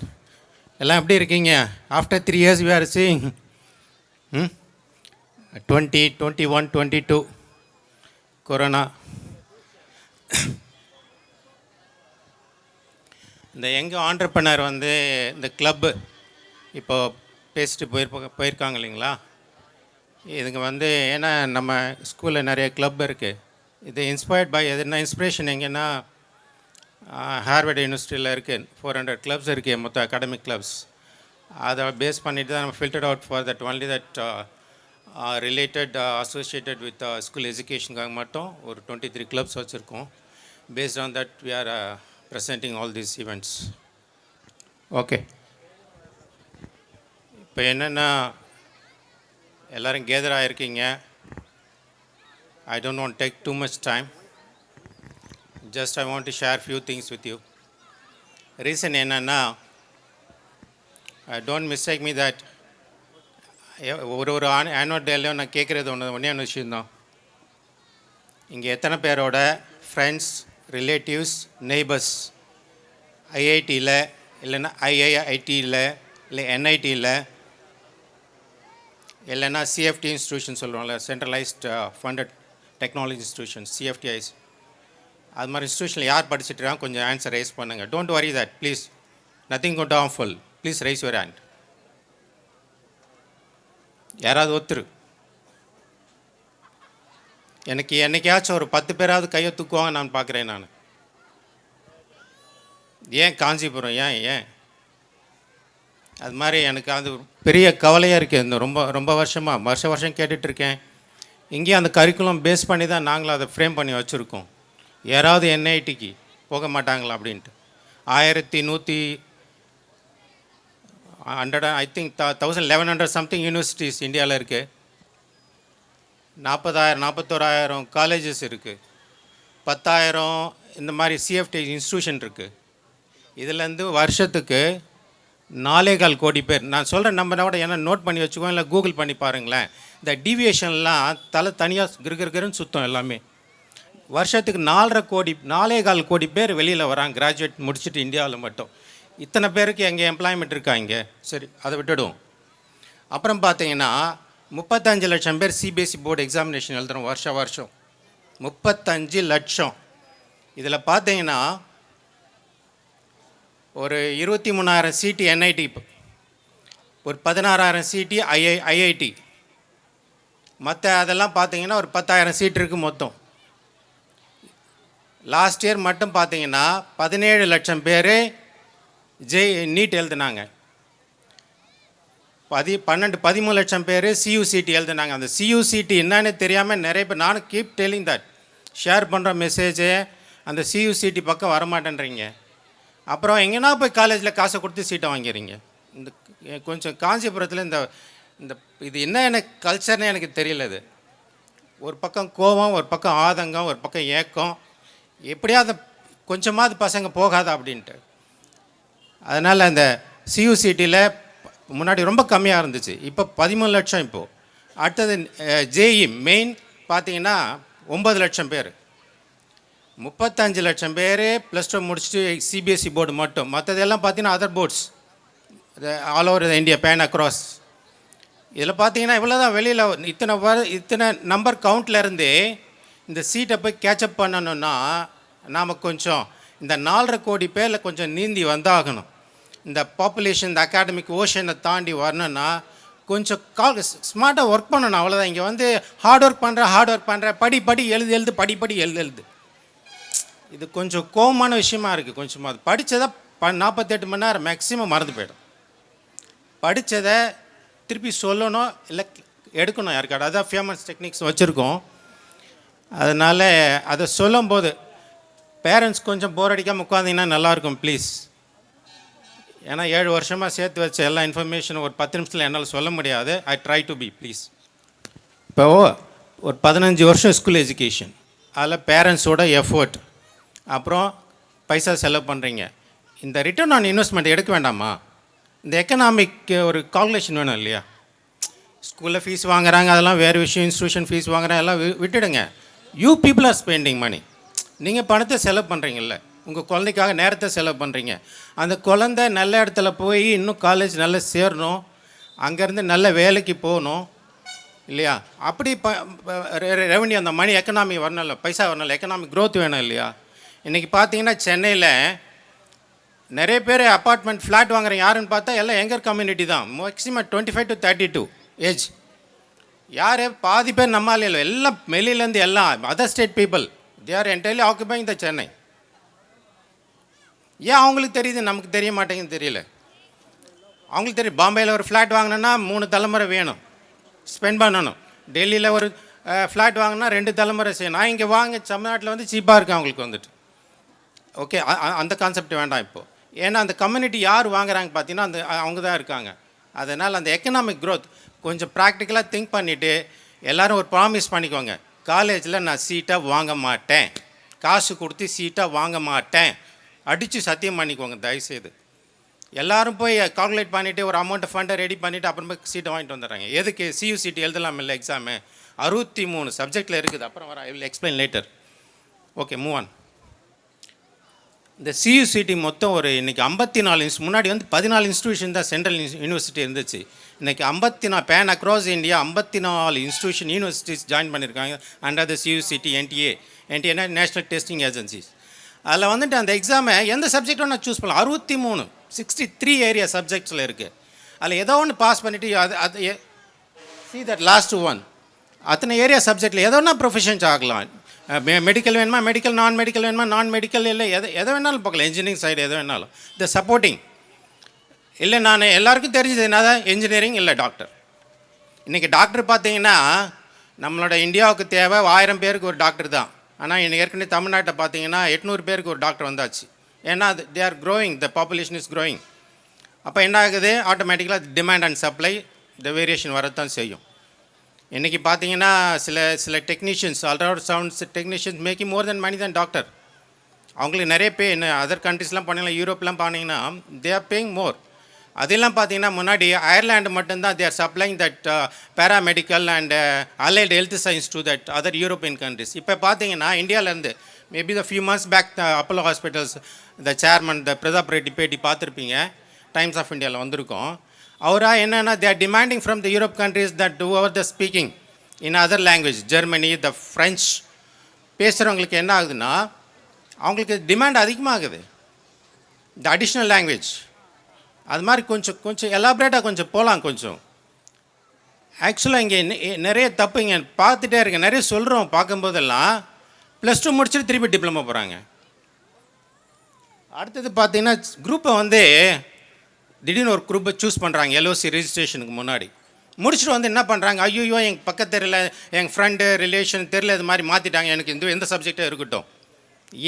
எல்லாம் எப்படி இருக்கீங்க? After 3 years we are seeing 20, 21, 22 Corona. இந்த young entrepreneur வந்து இந்த club இப்போ பேசிட்டு போயிருக்காங்க இல்லைங்களா? இதுங்க வந்து ஏன்னா நம்ம ஸ்கூலில் நிறைய கிளப் இருக்குது. இது இன்ஸ்பயர்ட் பை எதுனா இன்ஸ்பிரேஷன் எங்கன்னா ஹார்வர்ட் யூனிவர்சிட்டியில் இருக்குது 400 கிளப்ஸ் இருக்குது மொத்தம் அகாடமிக் கிளப்ஸ். அதை பேஸ் பண்ணிட்டு தான் நம்ம filtered out for that only that related associated with school எஜுகேஷனுக்காக மட்டும் ஒரு 23 கிளப்ஸ் வச்சுருக்கோம். Based on that we are presenting all these events. Okay, இப்போ என்னென்னா எல்லோரும் கேதர் ஆகிருக்கீங்க. I don't want to take too much time. Just I want to share few things with you. Reason என்னன்னா, don't mistake me that ஒரு annual டேலையும் நான் கேட்குறது ஒன்றே விஷயந்தான். இங்கே எத்தனை பேரோட ஃப்ரெண்ட்ஸ், ரிலேட்டிவ்ஸ், நெய்பர்ஸ் ஐஐடியில் இல்லைன்னா ஐஐஐடியில் இல்லை என்ஐடியில் இல்லைன்னா சிஎஃப்டி இன்ஸ்டியூஷன் சொல்லுவாங்கள்ல, centralised funded technology institution, CFTIs, அது மாதிரி இன்ஸ்டியூஷனில் யார் படிச்சுட்டுருக்காங்க கொஞ்சம் ஆன்சர் ரைஸ் பண்ணுங்கள். Don't worry that please, nothing got harmful. Please raise your hand. யாராவது ஒத்துரு எனக்கு என்னைக்காச்சும் ஒரு 10 பேராவது கையை தூக்குவாங்க நான் பார்க்குறேன். நான் ஏன் காஞ்சிபுரம், ஏன் அது மாதிரி எனக்கு அது பெரிய கவலையாக இருக்குது. இந்த ரொம்ப வருஷமாக வருஷம் கேட்டுட்ருக்கேன். இங்கேயும் அந்த கரிக்குலம் பேஸ் பண்ணி தான் நாங்களும் அதை ஃப்ரேம் பண்ணி வச்சுருக்கோம். யாராவது என்ஐடிக்கு போக மாட்டாங்களா அப்படின்ட்டு. 1100 ஐ திங்க் 1100 சம்திங் யூனிவர்சிட்டிஸ் இந்தியாவில் இருக்குது. 41,000 காலேஜஸ் இருக்குது. 10,000 இந்த மாதிரி சிஎஃப்டி இன்ஸ்டியூஷன் இருக்குது. இதுலேருந்து வருஷத்துக்கு 4.25 கோடி பேர். நான் சொல்கிறேன் நம்மளோட என்ன நோட் பண்ணி வச்சுக்கோங்க, இல்லை கூகுள் பண்ணி பாருங்களேன். இந்த டீவியேஷன்லாம் தனியாக கிருன்னு சுத்தம் எல்லாமே. வருஷத்துக்கு 4.25 கோடி பேர் வெளியில் வராங்க கிராஜுவேட் முடிச்சுட்டு இந்தியாவில் மட்டும். இத்தனை பேருக்கு எங்கே எம்ப்ளாய்மெண்ட் இருக்கா இங்கே? சரி, அதை விட்டுடுவோம். அப்புறம் பார்த்தீங்கன்னா 35 லட்சம் பேர் சிபிஎஸ்சி போர்டு எக்ஸாமினேஷன் எழுதுகிறோம் வருஷம் 35 லட்சம். இதில் பார்த்தீங்கன்னா ஒரு 23,000 சீட்டு என்ஐடி, ஒரு 16,000 சீட்டு ஐஐடி, மற்ற அதெல்லாம் பார்த்தீங்கன்னா ஒரு 10,000 சீட் இருக்குது மொத்தம். லாஸ்ட் இயர் மட்டும் பார்த்தீங்கன்னா 17 லட்சம் பேர் நீட் எழுதுனாங்க. 13 லட்சம் பேர் சியூசிடி எழுதுனாங்க. அந்த சியூசிடி என்னன்னு தெரியாமல் நிறைய பேர், நானும் கீப் டெல்லிங் தட், ஷேர் பண்ணுற மெசேஜு அந்த சியூசிடி பக்கம் வரமாட்டேன்றீங்க. அப்புறம் எங்கன்னா போய் காலேஜில் காசை கொடுத்து சீட்டை வாங்கிறீங்க. இந்த கொஞ்சம் காஞ்சிபுரத்தில் இந்த இந்த இது என்ன எனக்கு கல்ச்சர்னே எனக்கு தெரியல. இது ஒரு பக்கம் கோபம், ஒரு பக்கம் ஆதங்கம், ஒரு பக்கம் ஏக்கம், எப்படியாவது கொஞ்சமாவது பசங்க போகாதா அப்படின்ட்டு. அதனால் அந்த சியூசிடியில் முன்னாடி ரொம்ப கம்மியாக இருந்துச்சு, இப்போ 13 லட்சம். இப்போது அடுத்தது ஜேஇ மெயின் பார்த்தீங்கன்னா 9 லட்சம் பேர், 35 லட்சம் பேர் +2 முடிச்சுட்டு சிபிஎஸ்சி போர்டு மட்டும். மற்றதெல்லாம் பார்த்தீங்கன்னா other boards all over India, pan across. இதில் பார்த்தீங்கன்னா இவ்வளோ தான். வெளியில் இத்தனை நம்பர் கவுண்ட்லேருந்து இந்த சீட்டை போய் கேட்சப் பண்ணணுன்னா நாம் கொஞ்சம் இந்த 4.5 கோடி பேரில் கொஞ்சம் நீந்தி வந்தாகணும். இந்த பாப்புலேஷன், இந்த அகாடமிக் ஓஷனை தாண்டி வரணுன்னா கொஞ்சம் ஸ்மார்ட்டாக ஒர்க் பண்ணணும், அவ்வளோதான். இங்கே வந்து ஹார்ட் ஒர்க் பண்ணுற படி எழுது படி எழுது. இது கொஞ்சம் கோபமான விஷயமா இருக்குது. கொஞ்சமாக அது படித்ததை 48 மணி நேரம் மேக்ஸிமம் மறந்து போய்டும். படித்ததை திருப்பி சொல்லணும், இல்லை எடுக்கணும் யாருக்காடு. அதான் ஃபேமஸ் டெக்னிக்ஸ் வச்சுருக்கோம். அதனால் அதை சொல்லும்போது பேரண்ட்ஸ் கொஞ்சம் போர் அடிக்காமல் உட்காந்திங்கன்னா நல்லாயிருக்கும் ப்ளீஸ். ஏன்னா 7 வருஷமாக சேர்த்து வச்ச எல்லா இன்ஃபர்மேஷனும் ஒரு 10 நிமிஷத்தில் என்னால் சொல்ல முடியாது. I try to be please. இப்போ ஒரு 15 வருஷம் ஸ்கூல் எஜுகேஷன், அதில் பேரண்ட்ஸோட எஃபோர்ட், அப்புறம் பைசா செலவு பண்ணுறீங்க. இந்த ரிட்டர்ன் ஆன் இன்வெஸ்ட்மெண்ட் எடுக்க வேண்டாமா? இந்த எக்கனாமிக் ஒரு கால்குலேஷன் வேணும் இல்லையா? ஸ்கூலில் ஃபீஸ் வாங்குறாங்க, அதெல்லாம் வேறு விஷயம். இன்ஸ்டியூஷன் ஃபீஸ் வாங்குறாங்க, எல்லாம் விட்டுடுங்க. You people are spending money. நீங்கள் பணத்தை செலவு பண்ணுறீங்கல்ல, உங்கள் குழந்தைக்காக நேரத்தை செலவு பண்ணுறீங்க. அந்த குழந்தை நல்ல இடத்துல போய் இன்னும் காலேஜ் நல்லா சேரணும், அங்கேருந்து நல்ல வேலைக்கு போகணும் இல்லையா? அப்படி ரெவன்யூ, அந்த மணி எக்கனாமி வரணும்ல, பைசா வரணும்ல, எக்கனாமிக் க்ரோத் வேணும் இல்லையா? இன்றைக்கி பார்த்தீங்கன்னா சென்னையில் நிறைய பேர் அப்பார்ட்மெண்ட் ஃப்ளாட் வாங்குறீங்க. யாருன்னு பார்த்தா எல்லாம் யங்கர் கம்யூனிட்டி தான். Maximum 25 to 32 age. யார் பாதி பேர் நம்மாலே இல்லை, எல்லாம் வெளியிலேருந்து, எல்லாம் other state people. They are entirely occupying the Chennai. ஏன் அவங்களுக்கு தெரியுது, நமக்கு தெரிய மாட்டேங்குன்னு தெரியல. அவங்களுக்கு தெரியும், பாம்பேயில் ஒரு ஃப்ளாட் வாங்கினோன்னா 3 தலைமுறை வேணும், ஸ்பெண்ட் பண்ணணும். டெல்லியில் ஒரு ஃப்ளாட் வாங்கினா 2 தலைமுறை செய்யணும். நான் இங்கே வாங்க தமிழ்நாட்டில் வந்து சீப்பாக இருக்குது அவங்களுக்கு வந்துட்டு. ஓகே, அந்த கான்செப்ட் வேண்டாம் இப்போது. ஏன்னா அந்த கம்யூனிட்டி யார் வாங்குறாங்க பார்த்தீங்கன்னா அவங்க தான் இருக்காங்க. அதனால் அந்த எக்கனாமிக் க்ரோத் கொஞ்சம் ப்ராக்டிக்கலாக திங்க் பண்ணிவிட்டு எல்லோரும் ஒரு ப்ராமிஸ் பண்ணிக்கோங்க. காலேஜில் நான் சீட்டை வாங்க மாட்டேன், காசு கொடுத்து சீட்டை வாங்க மாட்டேன், அடித்து சத்தியம் பண்ணிக்கோங்க தயவுசெய்து. எல்லோரும் போய் கால்குலேட் பண்ணிவிட்டு ஒரு அமௌண்ட்டை ஃபண்டை ரெடி பண்ணிவிட்டு அப்புறமா சீட்டை வாங்கிட்டு வந்துடுறாங்க. எதுக்கு? சியூசிடி எழுதலாம் இல்லை எக்ஸாமு, 63 சப்ஜெக்டில் இருக்குது. அப்புறம் வர I will explain later. Okay, move on. இந்த சியூசிடி மொத்தம் ஒரு இன்றைக்கி 54 முன்னாடி வந்து 14 இன்ஸ்டியூஷன் தான் சென்ட்ரல் யூனிவர்சிட்டி இருந்துச்சு. இன்றைக்கி 54 pan across India 54 institution universities join பண்ணியிருக்காங்க அண்டர் த சியூசிடி. என்டிஏனா நேஷ்னல் டெஸ்டிங் ஏஜென்சிஸ். அதில் வந்துட்டு அந்த எக்ஸாமை எந்த சப்ஜெக்ட் வேணால் சூஸ் பண்ணலாம். 63 ஏரியா சப்ஜெக்ட்ஸில் இருக்குது. அதில் ஏதோ ஒன்று பாஸ் பண்ணிவிட்டு அது சி தட் லாஸ்ட் ஒன் அத்தனை ஏரியா சப்ஜெக்டில் ஏதோ ஒன்றா ப்ரொஃபஷன்ஸ் ஆகலாம். மெடிக்கல் வேணுமா மெடிக்கல், நான் மெடிக்கல் வேணுமா நான் மெடிக்கல், இல்லை எதை வேணாலும் பார்க்கலாம். இன்ஜினியரிங் சைடு எது வேணாலும். இந்த சப்போர்ட்டிங் இல்லை, நான் எல்லாருக்கும் தெரிஞ்சது என்ன தான் இன்ஜினியரிங் இல்லை டாக்டர். இன்றைக்கி டாக்டர் பார்த்தீங்கன்னா நம்மளோட இந்தியாவுக்கு தேவை 1000 பேருக்கு ஒரு டாக்டர் தான். ஆனால் இன்னைக்கு ஏற்கனவே தமிழ்நாட்டை பார்த்தீங்கன்னா 800 பேருக்கு ஒரு டாக்டர் வந்தாச்சு. ஏன்னா they are growing, the population is growing. அப்போ என்ன ஆகுது, ஆட்டோமேட்டிக்கலாக demand and supply the variation வரத்தான் செய்யும். இன்றைக்கி பார்த்தீங்கன்னா சில technicians, ultrasounds technicians making more than money than doctor. அவங்களுக்கு நிறைய பே. அதர் கண்ட்ரிஸ்லாம் பண்ணிங்கன்னா, யூரோப்லாம் பண்ணிங்கன்னா தே ஆர் பேயிங் மோர். அதெல்லாம் பார்த்தீங்கன்னா முன்னாடி அயர்லாண்டு மட்டும்தான் they're supplying that paramedical and allied health science to that other European countries. இப்போ பார்த்தீங்கன்னா இந்தியாவிலேருந்து maybe the few months back Apollo hospitals the chairman the Pratap Reddy பேட்டி பார்த்துருப்பீங்க, டைம்ஸ் ஆஃப் இந்தியாவில் வந்திருக்கோம். அவராக என்னென்னா they're demanding from the Europe countries that do over the speaking in other language, Germany, the French பேசுகிறவங்களுக்கு என்ன ஆகுதுன்னா அவங்களுக்கு டிமாண்ட் அதிகமாகுது, த அடிஷ்னல் லாங்குவேஜ். அது மாதிரி கொஞ்சம் எலாபரேட்டாக கொஞ்சம் போகலாம். கொஞ்சம் ஆக்சுவலாக இங்கே நிறைய தப்பு இங்கே பார்த்துட்டே இருக்கேன், நிறைய சொல்கிறோம். பார்க்கும்போதெல்லாம் +2 முடிச்சுட்டு திருப்பி டிப்ளமோ போகிறாங்க. அடுத்தது பார்த்தீங்கன்னா குரூப்பை வந்து திடீர்னு ஒரு குரூப்பை சூஸ் பண்ணுறாங்க எல்ஓசி ரெஜிஸ்ட்ரேஷனுக்கு முன்னாடி. முடிச்சுட்டு வந்து என்ன பண்ணுறாங்க, ஐயோ எங்கள் பக்கத்து தெரியல, எங்கள் ஃப்ரெண்டு ரிலேஷன் தெரியல, இது மாதிரி மாற்றிட்டாங்க, எனக்கு எந்த சப்ஜெக்டாக இருக்கட்டும்.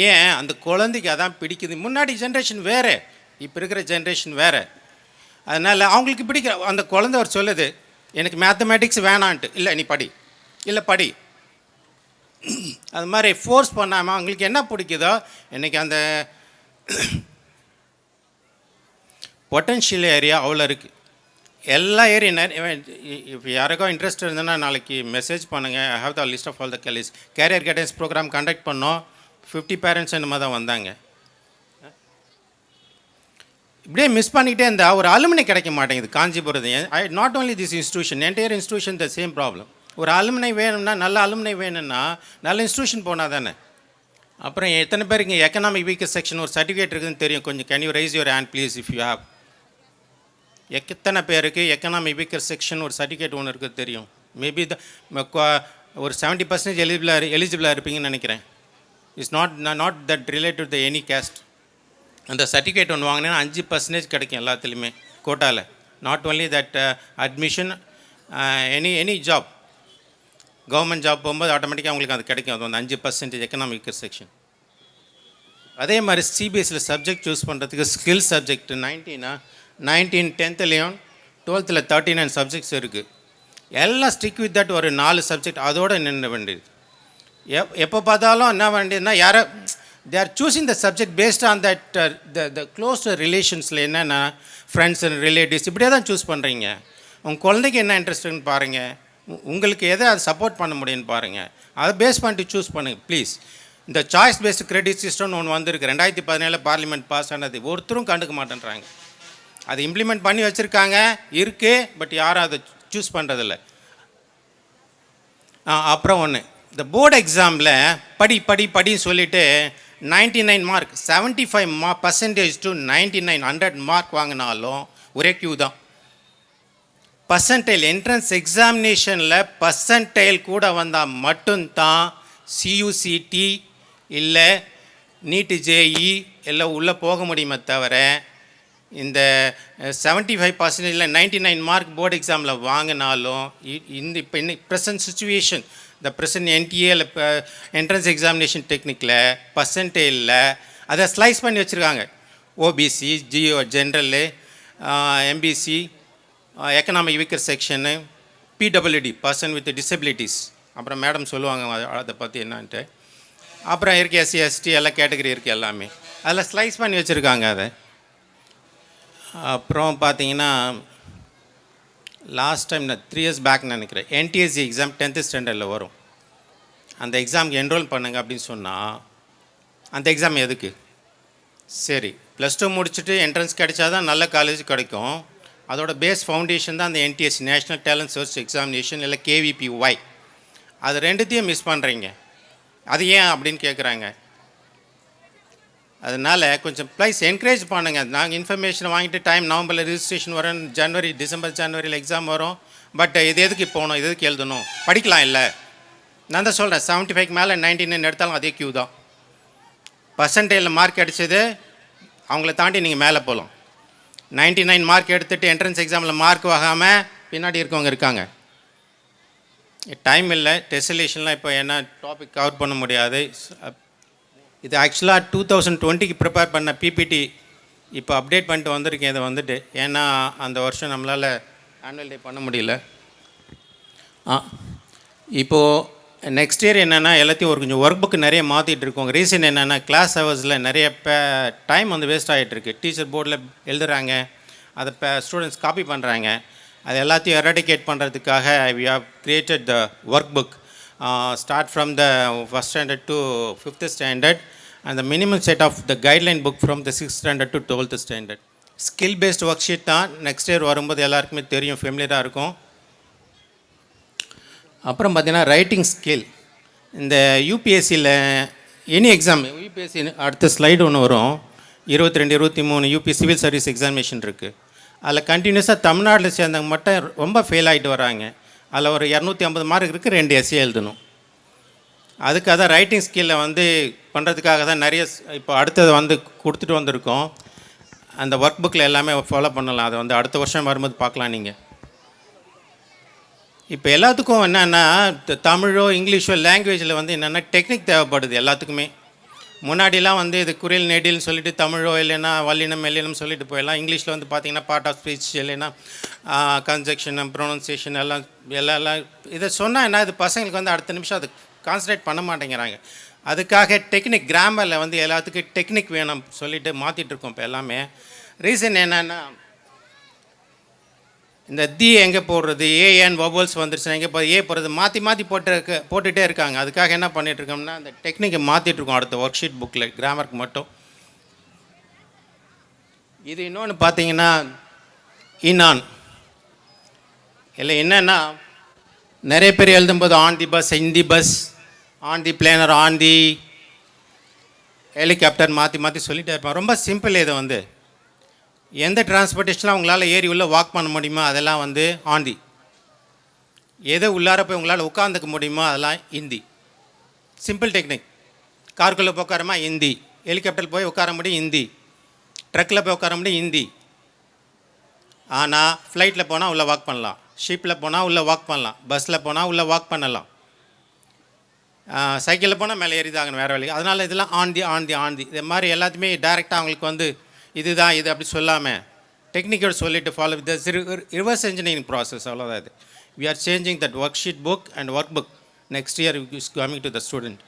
ஏன் அந்த குழந்தைக்கு அதான் பிடிக்குது. முன்னாடி ஜென்ரேஷன் வேறு, இப்போ இருக்கிற ஜென்ரேஷன் வேறு. அதனால் அவங்களுக்கு பிடிக்கிற அந்த குழந்தை ஒரு சொல்லுது எனக்கு மேத்தமேட்டிக்ஸ் வேணான்ட்டு, இல்லை நீ படி, இல்லை படி. அது மாதிரி ஃபோர்ஸ் பண்ணாமல் அவங்களுக்கு என்ன பிடிக்குதோ. இன்றைக்கி அந்த பொட்டன்ஷியல் ஏரியா அவ்வளோ இருக்குது. எல்லா ஏரியா இப்போ யாருக்கும் இன்ட்ரெஸ்ட் இருந்ததுன்னா நாளைக்கு மெசேஜ் பண்ணுங்கள். I have the list of all the colleges. Career guidance programme conduct பண்ணோம். 50 பேரண்ட்ஸ் என்னமா தான் வந்தாங்க. இப்படியே மிஸ் பண்ணிக்கிட்டே இருந்தால் ஒரு அலுமினி கிடைக்க மாட்டேங்குது காஞ்சிபுரத்து. Not only this institution, entire institution the same problem. ஒரு அலுமினை வேணும்னா, நல்ல அலுமினை வேணும்னா நல்ல இன்ஸ்டியூஷன் போனால் தானே. அப்புறம் எத்தனை பேருக்கு எக்கனாமிக் வீக்கர் செக்ஷன் ஒரு சர்டிஃபிகேட் இருக்குதுன்னு தெரியும்? கொஞ்சம் can you raise your hand please if you have. எத்தனை பேருக்கு எக்கனாமிக் வீக்கர் செக்ஷன் ஒரு சர்டிஃபிகேட் ஒன்று இருக்குது தெரியும்? மேபி ஒரு 70% எலிஜிபிளாக இருப்பீங்கன்னு நினைக்கிறேன். It's not that related to any caste. அந்த சர்டிஃபிகேட் ஒன்று வாங்கினேன்னா 5% கிடைக்கும் எல்லாத்துலேயுமே கோட்டாவில். Not only that admission, any job, government job போகும்போது ஆட்டோமேட்டிக்காக அவங்களுக்கு அது கிடைக்கும். அது வந்து 5% எக்கனாமிக் செக்ஷன். அதே மாதிரி சிபிஎஸ்சியில் சப்ஜெக்ட் சூஸ் பண்ணுறதுக்கு skill subject 19 10th 12th 39 subjects இருக்குது. எல்லாம் ஸ்டிக் வித் தட் ஒரு 4 சப்ஜெக்ட் அதோடு நின்று வேண்டியது. எப்போ பார்த்தாலும் என்ன வேண்டியதுன்னா யாரோ they are choosing the subject based on that the close ரிலேஷன்ஸில் என்னென்னா ஃப்ரெண்ட்ஸ் அண்ட் ரிலேட்டிவ்ஸ் இப்படியே தான் சூஸ் பண்ணுறீங்க. உங்கள் குழந்தைக்கு என்ன இன்ட்ரெஸ்ட்டுன்னு பாருங்கள், உங்களுக்கு எதை அதை சப்போர்ட் பண்ண முடியும்னு பாருங்கள், அதை பேஸ் பண்ணிட்டு சூஸ் பண்ணுங்கள் ப்ளீஸ். இந்த சாய்ஸ் பேஸ்டு கிரெடிட் சிஸ்டம்னு ஒன்று வந்திருக்கு, 2017 பார்லிமெண்ட் பாஸ் ஆனது. ஒருத்தரும் கண்டுக்க மாட்டேன்றாங்க. அது இம்ப்ளிமெண்ட் பண்ணி வச்சுருக்காங்க, இருக்குது, பட் யாரும் அதை சூஸ் பண்ணுறதில்ல. அப்புறம் ஒன்று, இந்த போர்டு எக்ஸாமில் படின்னு சொல்லிவிட்டு 99 மார்க் 75% to 99 100 மார்க் வாங்கினாலும் ஒரே கியூ தான். பர்சன்டைல் என்ட்ரன்ஸ் எக்ஸாமினேஷனில் பர்சன்டைல் கூட வந்தால் மட்டும்தான் சியூசிடி இல்லை நீட்டு ஜேஇ எல்லாம் உள்ளே போக முடியுமே தவிர இந்த 75% இல்லை 99 மார்க் போர்டு எக்ஸாமில் வாங்கினாலும் இந்த இப்போ ப்ரெசன்ட் சுச்சுவேஷன், இந்த ப்ரெசன்ட் என்டிஏ இல்லை என்ட்ரன்ஸ் எக்ஸாமினேஷன் டெக்னிக்கில் பர்சன்டேஜில் அதை ஸ்லைஸ் பண்ணி வச்சுருக்காங்க. OBC, GO general, MBC, economic weaker section, PWD person with disabilities. அப்புறம் மேடம் சொல்லுவாங்க அதை பற்றி என்னான்ட்டு. அப்புறம் இருக்குது எஸ்சி எஸ்டி எல்லாம் கேட்டகரி இருக்குது, எல்லாமே அதில் ஸ்லைஸ் பண்ணி வச்சுருக்காங்க அதை. அப்புறம் பார்த்தீங்கன்னா லாஸ்ட் டைம் நான் 3 years பேக் நினைக்கிறேன், என்டிஎஸ்சி எக்ஸாம் 10th standard வரும். அந்த எக்ஸாமுக்கு என்ரோல் பண்ணுங்க அப்படின்னு சொன்னால் அந்த எக்ஸாம் எதுக்கு? சரி, +2 முடிச்சுட்டு என்ட்ரன்ஸ் கிடைச்சா தான் நல்ல காலேஜ் கிடைக்கும். அதோட பேஸ் ஃபவுண்டேஷன் தான் அந்த NTSC, national talent search examination இல்லை கேவிபிஒய். அது ரெண்டுத்தையும் மிஸ் பண்ணுறீங்க. அது ஏன் அப்படின்னு கேட்குறாங்க. அதனால் கொஞ்சம் ப்ளீஸ் என்கரேஜ் பண்ணுங்கள். நாங்கள் இன்ஃபர்மேஷன் வாங்கிட்டு டைம் நவம்பரில் ரிஜிஸ்ட்ரேஷன் வரும், டிசம்பர் ஜனவரியில் எக்ஸாம் வரும். பட் இது எதுக்கு போகணும், இது எதுக்கு எழுதணும்? படிக்கலாம் இல்லை? நான் தான் சொல்கிறேன், 75 மேலே 99 எடுத்தாலும் அதே கியூ தான். பர்சன்டேஜில் மார்க் அடித்தது அவங்கள தாண்டி நீங்கள் மேலே போகலாம். 99 மார்க் எடுத்துகிட்டு என்ட்ரன்ஸ் எக்ஸாமில் மார்க் வாங்காமல் பின்னாடி இருக்கவங்க இருக்காங்க. டைம் இல்லை, டெஸ்டிலேஷன்லாம் இப்போ என்ன டாபிக் கவர் பண்ண முடியாது. இது ஆக்சுவலாக 2020க்கு ப்ரிப்பேர் பண்ண பிபிடி இப்போ அப்டேட் பண்ணிட்டு வந்திருக்கேன். இதை வந்துட்டு ஏன்னா அந்த வருஷம் நம்மளால் ஆனுவல் டே பண்ண முடியல. இப்போது நெக்ஸ்ட் இயர் என்னென்னா எல்லாத்தையும் கொஞ்சம் ஒர்க் புக்கு நிறைய மாற்றிட்டு இருக்கோங்க. ரீசன் என்னென்னா கிளாஸ் ஹவர்ஸில் நிறைய டைம் வந்து வேஸ்ட் ஆகிட்டுருக்கு. டீச்சர் போர்டில் எழுதுகிறாங்க, அதை ஸ்டூடெண்ட்ஸ் காப்பி பண்ணுறாங்க. அது எல்லாத்தையும் எரடிகேட் பண்ணுறதுக்காக we have created the workbook, start from the 1st standard to 5th standard, and the minimum set of the guideline book from the 6th standard to 12th standard. Skill based work sheet தான். Next year வரும்போது எல்லாருக்குமே தெரியும், ஃபெமிலியராக இருக்கும். அப்புறம் பார்த்திங்கன்னா writing skill. இந்த யூபிஎஸ்சியில் any exam, UPSC அடுத்த slide ஒன்று வரும், 22 23 யூபி சிவில் சர்வீஸ் எக்ஸாமினேஷன் இருக்குது. அதில் கண்டினியூஸாக தமிழ்நாட்டில் சேர்ந்தவங்க மட்டும் ரொம்ப ஃபெயில் ஆகிட்டு வராங்க. அதில் ஒரு 250 மார்க் இருக்குது, 2 எஸ்ஏ எழுதணும். அதுக்காக தான் ரைட்டிங் ஸ்கில்லை வந்து பண்ணுறதுக்காக தான் நிறைய இப்போ அடுத்தது வந்து கொடுத்துட்டு வந்திருக்கோம். அந்த ஒர்க் புக்கில் எல்லாமே ஃபாலோ பண்ணலாம். அதை வந்து அடுத்த வருஷம் வரும்போது பார்க்கலாம். நீங்கள் இப்போ எல்லாத்துக்கும் என்னென்னா தமிழோ இங்கிலீஷோ லாங்குவேஜில் வந்து என்னென்னா டெக்னிக் தேவைப்படுது எல்லாத்துக்குமே. முன்னாடிலாம் வந்து இது குரில் நெடில்னு சொல்லிட்டு தமிழோ இல்லைன்னா வல்லினம் மெல்லினம் சொல்லிட்டு போயிடலாம். இங்கிலீஷில் வந்து பார்த்திங்கன்னா பார்ட் ஆஃப் ஸ்பீச் இல்லைன்னா கன்ஜெக்ஷன் ப்ரொனன்சியேஷன் எல்லாம் இதை சொன்னால் என்ன, இது பசங்களுக்கு வந்து அடுத்த நிமிஷம் அது கான்சன்ட்ரேட் பண்ண மாட்டேங்கிறாங்க. அதுக்காக டெக்னிக் கிராமரில் வந்து எல்லாத்துக்கும் டெக்னிக் வேணும் சொல்லிவிட்டு மாற்றிட்டுருக்கோம். இப்போ எல்லாமே ரீசன் என்னென்னா, இந்த தி எங்கே போடுறது, ஏஎன் வவல்ஸ் வந்துருச்சுன்னா எங்கே ஏ போடுறது மாற்றி போட்டுகிட்டே இருக்காங்க. அதுக்காக என்ன பண்ணிகிட்ருக்கோம்னா அந்த டெக்னிக்கை மாற்றிட்டுருக்கோம் அடுத்த ஒர்க் ஷீட் புக்கில் கிராமருக்கு மட்டும். இது இன்னொன்று பார்த்தீங்கன்னா இன்னான் இல்லை என்னென்னா, நிறைய பேர் எழுதும்போது on the bus, in the bus, on the plane, on the helicopter மாற்றி சொல்லிகிட்டே இருப்பான். ரொம்ப சிம்பிள். இதை வந்து எந்த டிரான்ஸ்போர்ட்டேஷன்லாம் உங்களால் ஏறி உள்ளே வாக் பண்ண முடியுமோ அதெல்லாம் வந்து ஆன் தி. எது உள்ளார போய் உங்களால் உட்காந்துக்க முடியுமோ அதெல்லாம் இந்தி. Simple technique. காருக்குள்ளே போய் உட்காரமா இந்தி, ஹெலிகாப்டரில் போய் உட்கார முடியும் இந்தி, ட்ரக்கில் போய் உட்கார முடியும் இந்தி. ஆனால் ஃப்ளைட்டில் போனால் உள்ளே வாக் பண்ணலாம், ஷிப்பில் போனால் உள்ளே வாக் பண்ணலாம், பஸ்ஸில் போனால் உள்ளே வாக் பண்ணலாம், சைக்கிளில் போனால் மேலே ஏறிதாங்கன்னு வேறு வழி. அதனால் இதெல்லாம் ஆந்தி இது மாதிரி எல்லாத்தையுமே டைரெக்டாக அவங்களுக்கு வந்து இதுதான் இது அப்படி சொல்லாமல் டெக்னிக்கல் சொல்லிட்டு follow with reverse engineering process. அவ்வளோதான் இது. We are changing that work sheet book and work book next year is coming to the student.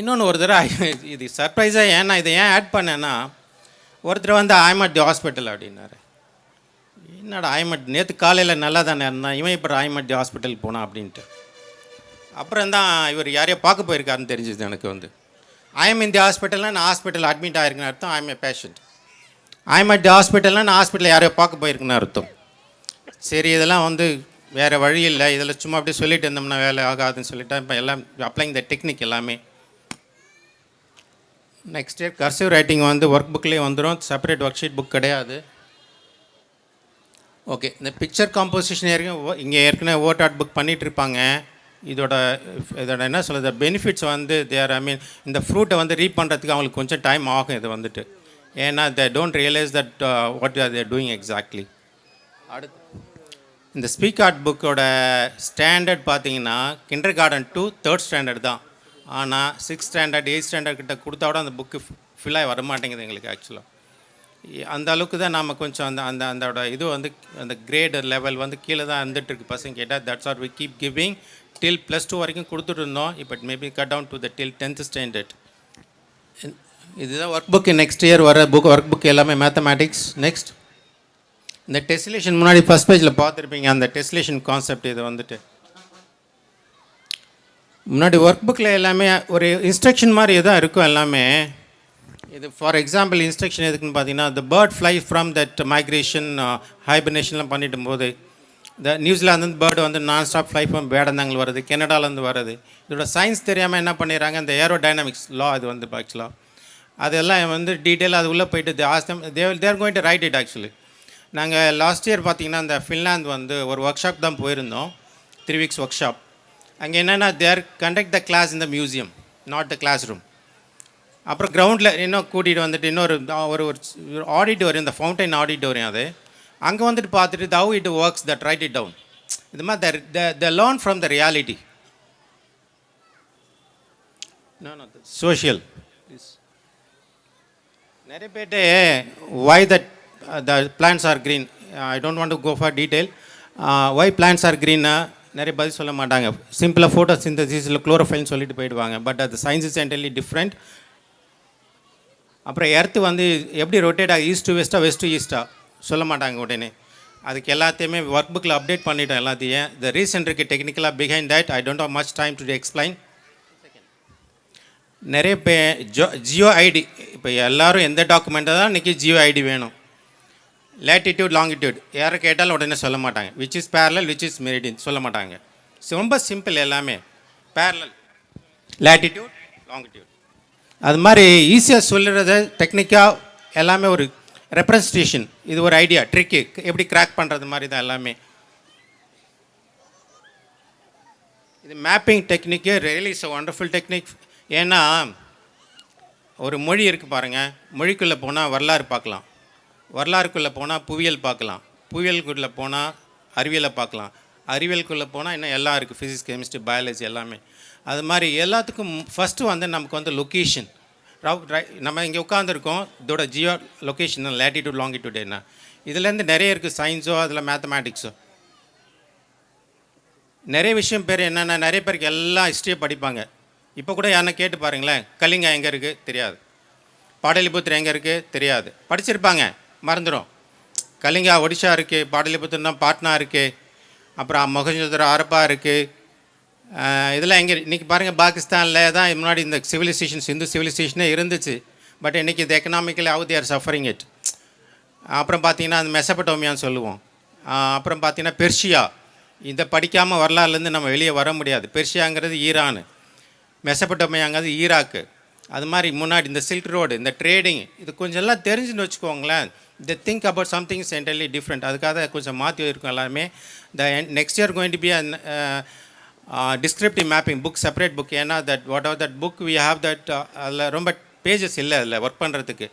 இன்னொன்று ஒரு தடவை இது சர்ப்ரைஸாக ஏன்னா இதை ஏன் ஆட் பண்ணேன்னா, ஒருத்தர் வந்து ஐமட் தி ஹாஸ்பிட்டல் அப்படின்னாரு. என்னடா ஐமட், நேற்று காலையில் நல்லா தானே இருந்தான், இவன் இப்போ ஐமட் தி ஹாஸ்பிட்டல் போனான் அப்படின்ட்டு. அப்புறம் தான் இவர் யாரையோ பார்க்க போயிருக்காருன்னு தெரிஞ்சுது எனக்கு. வந்து ஐஎம் இன் தி ஹாஸ்பிட்டல்னால் நான் ஹாஸ்பிட்டல் அட்மிட் ஆகிருக்குன்னு அர்த்தம். I'm a patient. I'm at the ஹாஸ்பிட்டல்னால் நான் ஹாஸ்பிட்டலில் யாரையோ பார்க்க போயிருக்குன்னு அர்த்தம். சரி, இதெல்லாம் வந்து வேறு வழி இல்லை, இதில் சும்மா அப்படியே சொல்லிட்டு இருந்தோம்னா வேலை ஆகாதுன்னு சொல்லிட்டா இப்போ எல்லாம் அப்ளைங் த டெக்னிக் எல்லாமே. நெக்ஸ்ட் இயர் கர்சிவ் ரைட்டிங் வந்து ஒர்க் புக்லேயே வந்துடும், செப்பரேட் ஒர்க் ஷீட் புக் கிடையாது. ஓகே, இந்த பிக்சர் காம்போசிஷன் இங்கே ஏற்கனவே ஓட் ஆர்ட் புக் பண்ணிகிட்ருப்பாங்க. இதோட என்ன சொல்கிறது, பெனிஃபிட்ஸ் வந்து தேர் இந்த ஃப்ரூட்டை வந்து ரீட் பண்ணுறதுக்கு அவங்களுக்கு கொஞ்சம் டைம் ஆகும். இது வந்துட்டு ஏன்னா they don't realise that what R they're doing exactly. அடுத்து இந்த ஸ்பீக் ஆர்ட் புக்கோட ஸ்டாண்டர்ட் பார்த்தீங்கன்னா kinder garden to 3rd standard தான். ஆனால் 6th ஸ்டாண்டர்ட் 8th ஸ்டாண்டர்ட் கிட்ட கொடுத்தா கூட அந்த புக்கு ஃபில்லாக வரமாட்டேங்குது எங்களுக்கு. ஆக்சுவலாக அந்த அளவுக்கு தான் நாம் கொஞ்சம் அதோட இது வந்து அந்த கிரேட் லெவல் வந்து கீழே தான் இருந்துகிட்ருக்கு பசங்க கேட்டால். That's are we keep giving till +2 வரைக்கும் கொடுத்துட்டு இருந்தோம். இப்போ it maybe cut down to the till 10th standard. இதுதான் ஒர்க் புக்கு. நெக்ஸ்ட் இயர் வர ஒர்க் புக் எல்லாமே மேத்தமேட்டிக்ஸ். நெக்ஸ்ட் இந்த டெஸ்டிலேஷன் முன்னாடி ஃபஸ்ட் பேஜில் பார்த்துருப்பீங்க அந்த டெஸ்டிலேஷன் கான்செப்ட். இது வந்துட்டு முன்னாடி ஒர்க் புக்கில் எல்லாமே ஒரு இன்ஸ்ட்ரக்ஷன் மாதிரி தான் இருக்கும் எல்லாமே. இது ஃபார் எக்ஸாம்பிள் இன்ஸ்ட்ரக்ஷன் எதுக்குன்னு பார்த்தீங்கன்னா, the bird fly from that migration ஹைபர்னேஷன்லாம் பண்ணிட்டு போது இந்த நியூசிலாந்து பேர்டு வந்து நான் ஸ்டாப் ஃப்ளை ஃப்ரம் வேடந்தாங்கல் வருது, கனடாலேருந்து வருது. இதோட சயின்ஸ் தெரியாமல் என்ன பண்ணிடுறாங்க, இந்த ஏரோடைனமிக்ஸ் லா இது வந்து ஆக்சுவலாக அதெல்லாம் வந்து டீட்டெயில் அது உள்ளே போயிட்டு they're going to right it. Actually நாங்கள் லாஸ்ட் இயர் பார்த்திங்கன்னா இந்த ஃபின்லாந்து வந்து ஒரு ஒர்க் ஷாப் தான் போயிருந்தோம், 3 weeks ஒர்க் ஷாப். அங்கே என்னென்னா they're conduct the class in the museum, not the classroom. அப்புறம் கிரவுண்டில் இன்னும் கூட்டிகிட்டு வந்துட்டு இன்னொரு ஒரு ஆடிட்டோரியம், இந்த ஃபவுண்டைன் ஆடிட்டோரியம், அது அங்கே வந்துட்டு பார்த்துட்டு how it works that write it down. இது மாதிரி the learn from the reality. Social நிறைய பேர்ட்டு why that the plans are green, I don't want to go for detail. Why plans are க்ரீன்னா நிறைய பதில் சொல்ல மாட்டாங்க. சிம்பிளாக ஃபோட்டோ சிந்தசிஸில் குளோரோஃபைல்னு சொல்லிட்டு போயிடுவாங்க. பட் அது சயின்ஸ் இஸ் என்டையர்லி டிஃப்ரெண்ட். அப்புறம் எர்த்து வந்து எப்படி ரொட்டேட் ஆகும், ஈஸ்ட் டு வெஸ்ட்டாக வெஸ்ட் டு ஈஸ்ட்டாக சொல்ல மாட்டாங்க உடனே. அதுக்கு எல்லாத்தையுமே ஒர்க் புக்கில் அப்டேட் பண்ணிட்டோம் எல்லாத்தையும். த ரீசன் இருக்குது டெக்னிக்கலாக behind that. I don't have much time to explain. நிறைய ஜியோ ஐடி, இப்போ எல்லோரும் எந்த டாக்குமெண்ட்டாக தான் இன்றைக்கி ஜியோ ஐடி வேணும். லேட்டிடியூட் லாங்கிடியூட் யாரை கேட்டாலும் உடனே சொல்ல மாட்டாங்க. Which is parallel, which is meridian சொல்ல மாட்டாங்க. ரொம்ப சிம்பிள் எல்லாமே. Parallel, latitude, longitude. அது மாதிரி ஈஸியாக சொல்லுறது டெக்னிக்காக எல்லாமே ஒரு ரெப்ரசன்டேஷன். இது ஒரு ஐடியா ட்ரிக்கு எப்படி கிராக் பண்ணுறது மாதிரி தான் எல்லாமே. இது mapping technique really is a wonderful technique. ஏன்னா ஒரு மொழி இருக்குது பாருங்கள், மொழிக்குள்ளே போனால் வரலாறு பார்க்கலாம், வரலாறுக்குள்ளே போனால் புவியியல் பார்க்கலாம், புவியியலுக்குள்ளே போனால் அறிவியலை பார்க்கலாம், அறிவியலுக்குள்ளே போனால் இன்னும் எல்லாம் இருக்குது, ஃபிசிக்ஸ், கெமிஸ்ட்ரி, பயாலஜி எல்லாமே. அது மாதிரி எல்லாத்துக்கும் ஃபஸ்ட்டு வந்து நமக்கு வந்து லொக்கேஷன். நம்ம இங்கே உட்காந்துருக்கோம், இதோட ஜியோ லொக்கேஷன் லேட்டிடியூட் லாங்கிடியூட் என்ன, இதுலேருந்து நிறைய இருக்குது. சயின்ஸோ அதில் மேத்தமேட்டிக்ஸோ நிறைய விஷயம் பேர் என்னென்னா, நிறைய பேருக்கு எல்லாம் ஹிஸ்ட்ரியை படிப்பாங்க. இப்போ கூட யாருன்னா கேட்டு பாருங்களேன், கலிங்கா எங்கே இருக்குது தெரியாது, பாடலிபுத்திரம் எங்கே இருக்குது தெரியாது, படிச்சிருப்பாங்க மறந்துடும். கலிங்கா ஒடிஷா இருக்குது, பாடலிபுத்திரம்னா பாட்னா இருக்குது, அப்புறம் மொஹஞ்சதாரோ ஹரப்பா இருக்குது. இதெல்லாம் எங்கே இன்றைக்கி பாருங்கள், பாகிஸ்தானில் தான் முன்னாடி இந்த சிவிலைசேஷன்ஸ், இந்து சிவிலைசேஷனே இருந்துச்சு. பட் இன்றைக்கி இது economically how they are suffering it. அப்புறம் பார்த்திங்கன்னா அந்த மெசபடோமியான்னு சொல்லுவோம். அப்புறம் பார்த்திங்கன்னா பெர்ஷியா, இதை படிக்காமல் வரலாறுலேருந்து நம்ம வெளியே வர முடியாது. பெர்ஷியாங்கிறது ஈரான், மெசபடோமியாங்கிறது ஈராக்கு. அது மாதிரி முன்னாடி இந்த சில்க் ரோடு, இந்த ட்ரேடிங், இது கொஞ்சம் எல்லாம் தெரிஞ்சுன்னு வச்சுக்கோங்களேன். The think about something entirely different. அதுக்காக கொஞ்சம் மாற்றி இருக்கும் எல்லாருமே. The next year going to be descriptive mapping book, separate book. ஏன்னா that what are that book we have that, அதில் ரொம்ப பேஜஸ் இல்லை அதில் ஒர்க் பண்ணுறதுக்கு.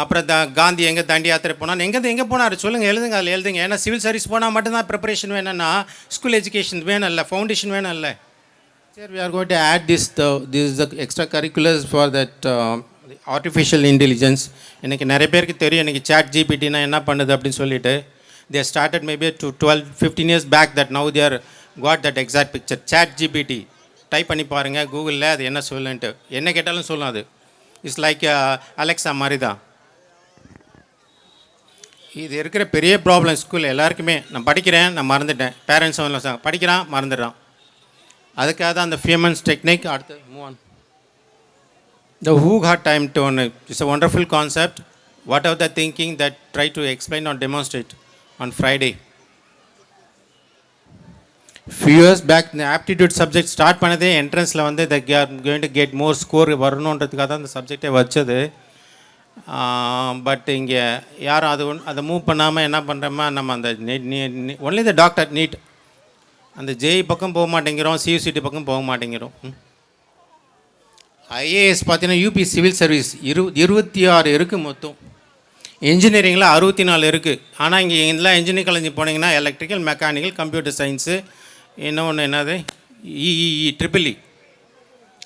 அப்புறம் காந்தி எங்கே தண்டி யாத்திரை போனால் எங்கே போனார் சொல்லுங்கள், எழுதுங்க, அதில் எழுதுங்க. ஏன்னா சிவில் சர்வீஸ் போனால் மட்டும்தான் ப்ரிப்பரேஷன் வேணும்னா ஸ்கூல் எஜுகேஷன் வேணும் இல்லை, ஃபவுண்டேஷன் வேணும் இல்லை. Sir, we are going to add this is the extracurriculars for that artificial intelligence. எனக்கு நிறைய பேருக்கு தெரியும் எனக்கு chat gptனா என்ன பண்ணுது அப்படின்னு சொல்லிட்டு. They started maybe to 12-15 years back that now they are got that exact picture. chat gpt type பண்ணி பாருங்கள் கூகுளில், அது என்ன சொல்லுன்ட்டு என்ன கேட்டாலும் சொல்லும். அது இட்ஸ் லைக் அலெக்ஸா மாதிரி தான். இது இருக்கிற பெரிய ப்ராப்ளம் ஸ்கூலில் எல்லாருக்குமே. நான் படிக்கிறேன், நான் மறந்துட்டேன், பேரண்ட்ஸ் படிக்கிறான் மறந்துடுறான். அதுக்காக தான் அந்த ஃபியமன்ஸ் டெக்னிக். அடுத்து move on. The who had time to one it's a wonderful concept. What are the thinking that try to explain or demonstrate on Friday. Few years back இந்த ஆப்டிடியூட் சப்ஜெக்ட் ஸ்டார்ட் பண்ணதே என்ட்ரன்ஸில் வந்து the going to get more score வரணுன்றதுக்காக தான் அந்த சப்ஜெக்டே வச்சது. But இங்கே யாரும் அதை மூவ் பண்ணாமல் என்ன பண்ணுறோமா, நம்ம அந்த ஒன்லி த டாக்டர் நீட் அந்த ஜேஇ பக்கம் போக மாட்டேங்கிறோம், சியூசிடி பக்கம் போக மாட்டேங்கிறோம். ஐஏஎஸ் பார்த்தீங்கன்னா யூபி சிவில் சர்வீஸ் 26 இருக்குது மொத்தம். இன்ஜினியரிங்கில் 64 இருக்குது. ஆனால் இங்கே எல்லாம் இன்ஜினியரிங் காலேஜ் போனீங்கன்னா எலக்ட்ரிக்கல், மெக்கானிக்கல், கம்ப்யூட்டர் சயின்ஸு, இன்னொன்று என்னது இஇஇ ட்ரிபிள்இ.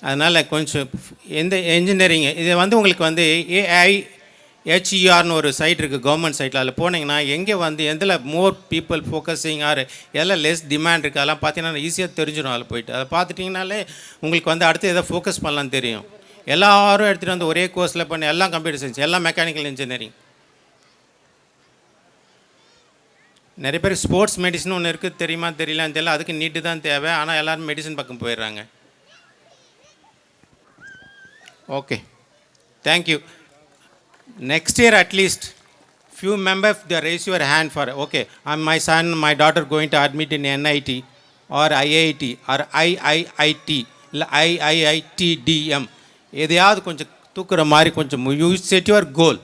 அதனால் கொஞ்சம் எந்த இன்ஜினியரிங் இது வந்து உங்களுக்கு வந்து ஏஐஹெச்இஆர்னு ஒரு சைட் இருக்குது கவர்மெண்ட் சைட்டில். அதில் போனீங்கன்னா எங்கே வந்து எதில் மோர் பீப்புள் ஃபோக்கஸிங் ஆர் எல்லாம் லெஸ் டிமாண்ட் இருக்குது அதெல்லாம் பார்த்தீங்கன்னா ஈஸியாக தெரிஞ்சிடும். அதில் போய்ட்டு அதை பார்த்துட்டிங்கனாலே உங்களுக்கு வந்து அடுத்து எதை ஃபோக்கஸ் பண்ணலான்னு தெரியும். எல்லோரும் எடுத்துகிட்டு வந்து ஒரே கோர்ஸில் பண்ணி எல்லாம் கம்ப்யூட்டர் சயின்ஸ், எல்லாம் மெக்கானிக்கல் இன்ஜினியரிங். நிறைய பேர் ஸ்போர்ட்ஸ் மெடிசன் ஒன்று இருக்குது, தெரியுமா தெரியலான்னு தெரியல, அதுக்கு நீட்டு தான் தேவை. ஆனால் எல்லோரும் மெடிசன் பக்கம் போயிடுறாங்க. Okay, thank you. Next year at least few members they raise your hand for okay, my son, my daughter going to admit in NIT or IIT or IIIT இல்லை IIITDM எதையாவது கொஞ்சம் தூக்குற மாதிரி கொஞ்சம் you said your goal.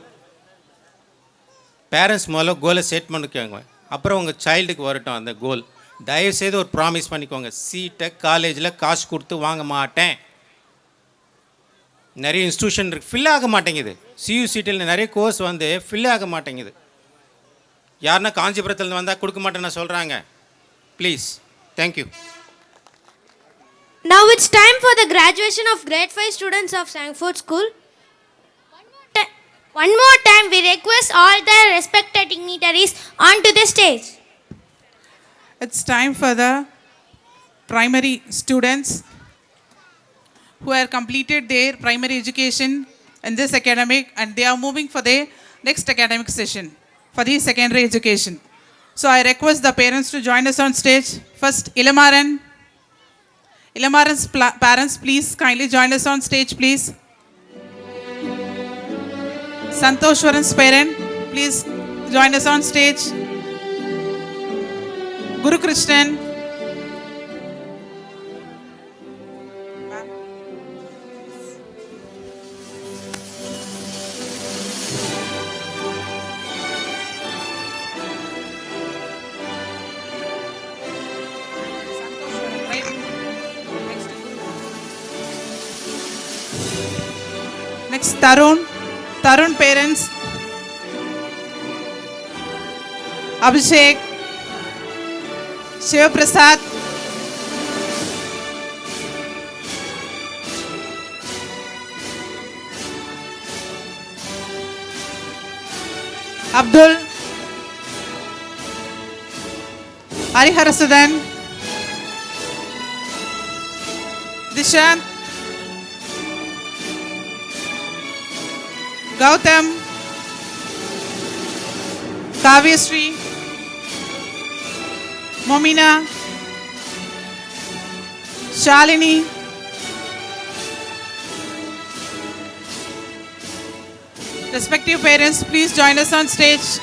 Parents முதல்ல கோலை set பண்ணிக்கோங்க, அப்புறம் உங்கள் சைல்டுக்கு வரட்டும் அந்த கோல். தயவுசெய்து ஒரு ப்ராமிஸ் பண்ணிக்கோங்க, சீட்டை காலேஜில் காசு கொடுத்து வாங்க மாட்டேன். நிறைய இன்ஸ்டியூஷன் இருக்குது, ஃபில் ஆக மாட்டேங்குது. சியூசிடியில் நிறைய கோர்ஸ் வந்து ஃபில் ஆக மாட்டேங்குது. யாருன்னா காஞ்சிபுரத்துலேருந்து வந்தால் கொடுக்க மாட்டேன்னு சொல்கிறாங்க. Please, thank you. Now it's time for the graduation of grade 5 students of Sangford School. One more time we request all the respected dignitaries onto the stage. It's time for the primary students who have completed their primary education in this academic, and they are moving for their next academic session for the secondary education. So I request the parents to join us on stage. First, Ilamaran. Ilamaran's parents, please kindly join us on stage, please. Santoshwaran's parent, please join us on stage. Guru Krishnan. Next, Tarun. Tarun parents. Abhishek. Shiva Prasad. Abdul. Hariharasudan. Dishant. Gautam. Kavyasri. Momina. Shalini. Respective parents, please join us on stage.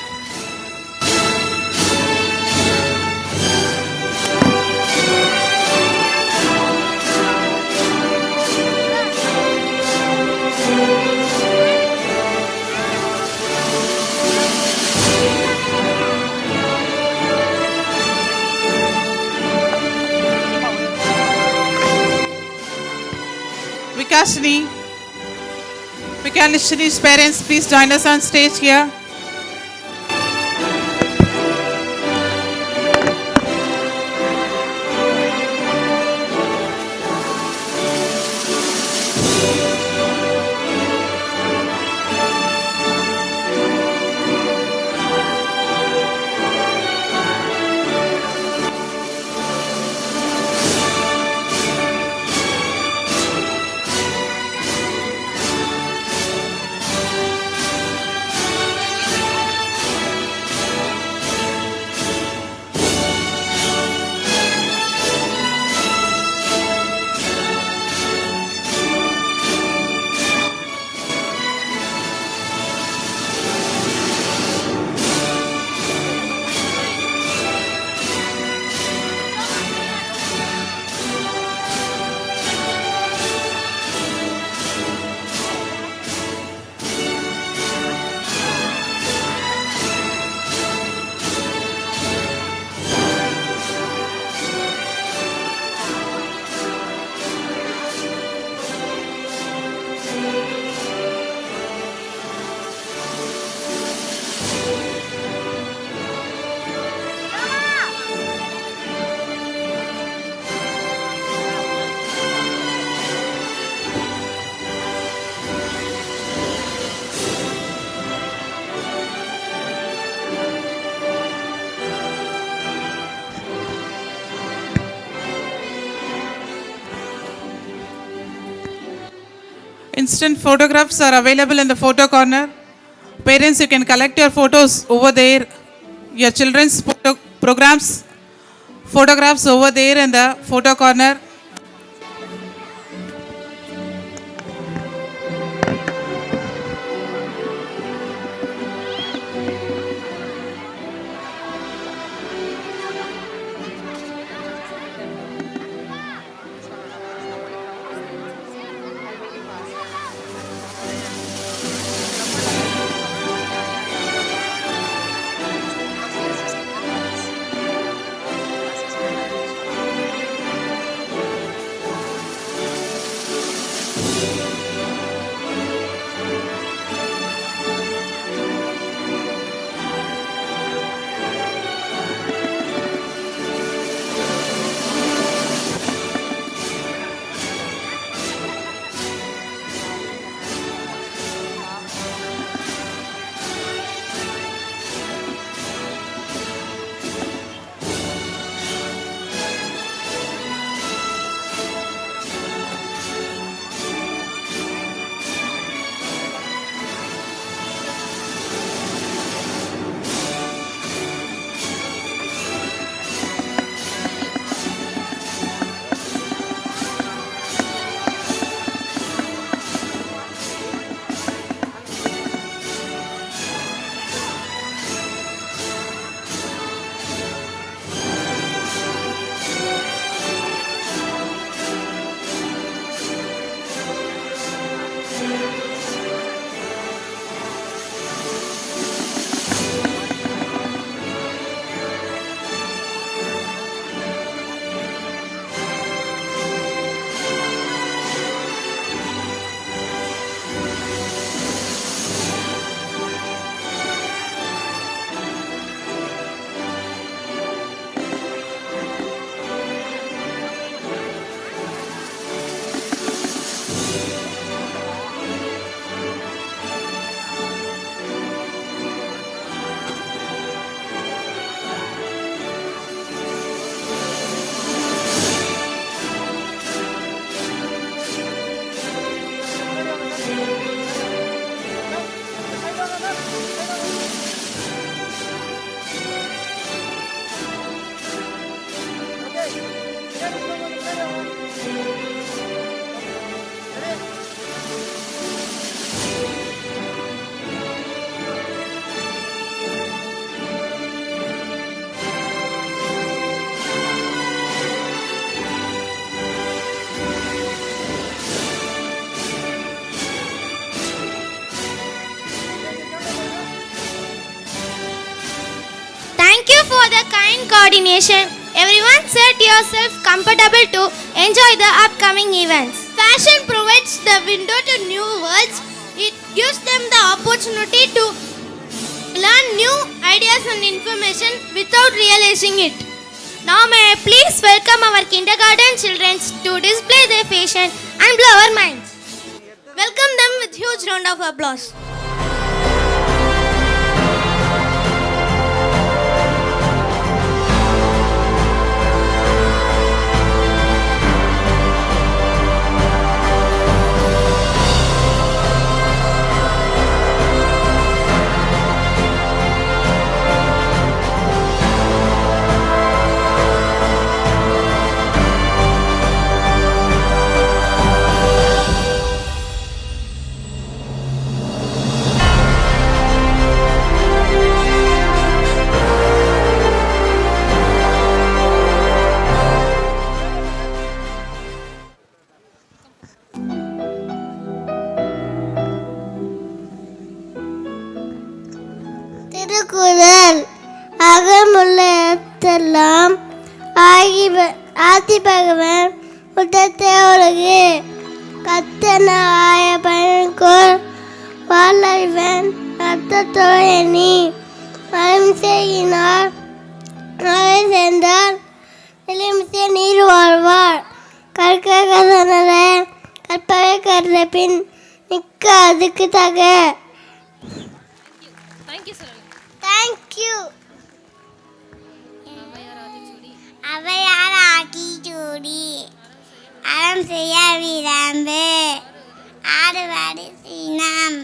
Vikashini. Vikashini's parents, please join us on stage here. Instant photographs are available in the photo corner. Parents, you can collect your photos over there. Your children's programs, photographs over there in the photo corner. fine coordination. Everyone set yourself comfortable to enjoy the upcoming events. Fashion provides the window to new worlds. It gives them the opportunity to learn new ideas and information without realizing it. Now may I please welcome our kindergarten children to display their fashion and blow our minds. Welcome them with huge round of applause. Thirukkural அகமுள்ள எழுத்தெல்லாம் ஆதி பகவன் உடத்தை உலகு கத்தன ஆய பயன்கோள் வாழ்வன் அர்த்தத்தோட நீ மரம் செய்யினார் மழை சேர்ந்தால் எலுமிச்சை நீர் வாழ்வார் கற்க கதனல கற்பவை கருத பின் நிற்க அதுக்கு தக. Thank you. அவையார் ஆக்கி சூடி அறம் செய்ய விராம்பு ஆடுவாடு சீனம்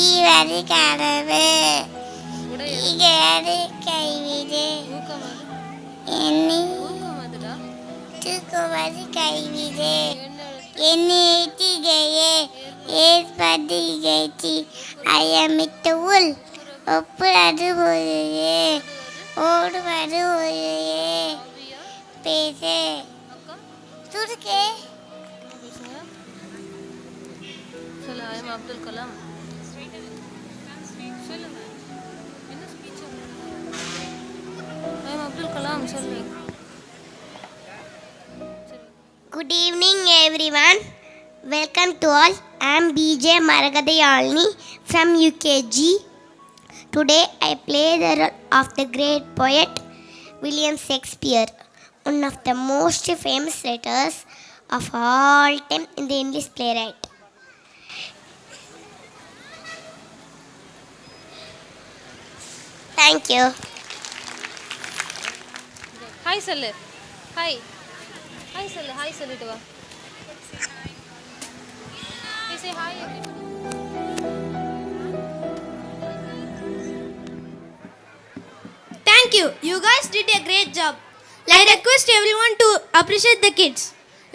ஈவரி கடவு ஈகேடு கைவிடு எண்ணி தூக்குவது கைவிடு எண்ணி ஏற்றிகையே ஏற்பது இகழ்ச்சி ஐயமிட்டு உள் ஒப்புறது ஒருயே ஓடுவது ஒருயே பேசு சுருக்கே. அப்துல் கலாம் அப்துல் கலாம் சொல்லு. Good evening everyone. Welcome to all. I am BJ Maragadayalini from UKG. Today I play the role of the great poet William Shakespeare, one of the most famous writers of all time in the English playwright. Thank you. Hi சொல்லு. Hi. Hi சொல்லு. Hi சொல்லிட்டு வா. You say hi everybody. Thank you. You guys did a great job. I request everyone to appreciate the kids.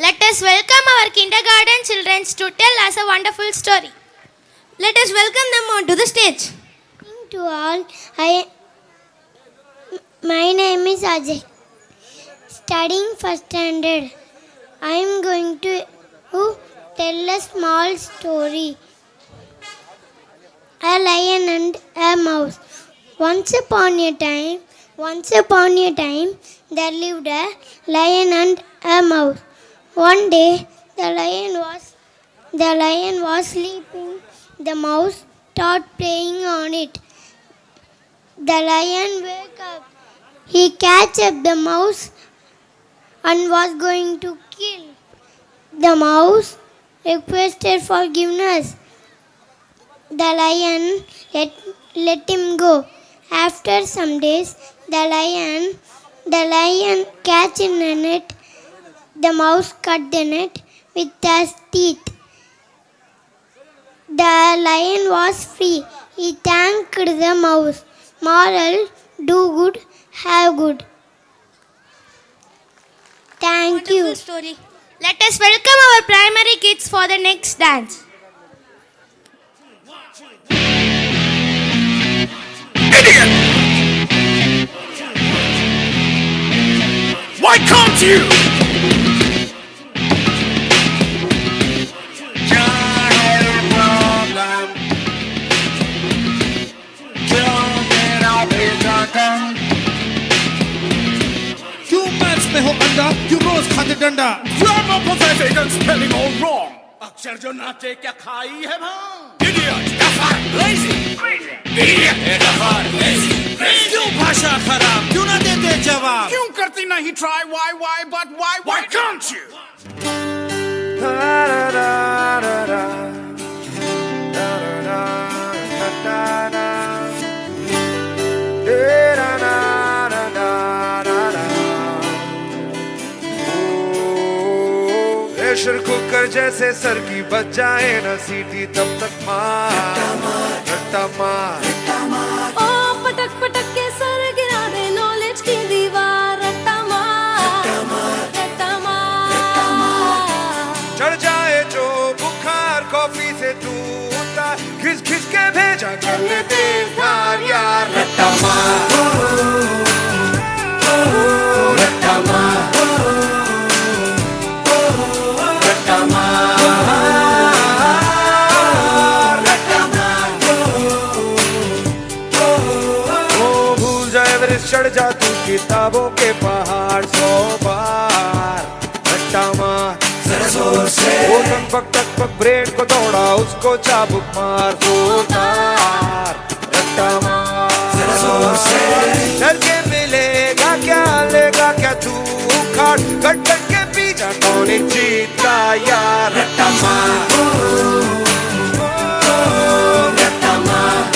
Let us welcome our kindergarten children to tell us a wonderful story. Let us welcome them onto the stage. To all, my name is Ajay. Studying first standard. I am going to tell a small story. A lion and a mouse. Once upon a time, there lived a lion and a mouse. One day, the lion was sleeping. The mouse started playing on it. The lion woke up. He catch up the mouse and was going to kill. The mouse requested forgiveness. The lion let him go. After some days, the lion catch in a net. The mouse cut the net with his teeth. The lion was free. He thanked the mouse. Moral: do good, have good. Thank you. Wonderful story. Let us welcome our primary kids for the next dance. Idiot! Why can't you? रोज खाते डंडा grammar pathetic and spelling all wrong अक्षर जो नाचे क्या खाई है भांग idiot dafar lazy crazy idiot dafar lazy crazy क्यों भाषा खराब क्यों ना देते जवाब क्यों करती नहीं try why but why can't you pressure cooker जैसे सर की बच जाए न सीटी तब तक मार रट्टा मार ओ पटक पटक के सर गिरा दे नॉलेज की दीवार रट्टा मार चढ़ जाए जो बुखार कॉफी से तू उतार घिस घिस के भेजा कर लेते यार रट्टा मार रट्टा मार चढ़ जा तू किताबों के पहाड़ 100 बार रट्टा मार जोर से वो टक पक ब्रेड को दौड़ा उसको चाबुक मार जोरदार रट्टा मार जोर से डर के मिलेगा क्या लेगा क्या तू उखाड़ कट के पीछा कौन जीता यार रट्टा मार रट्टा मार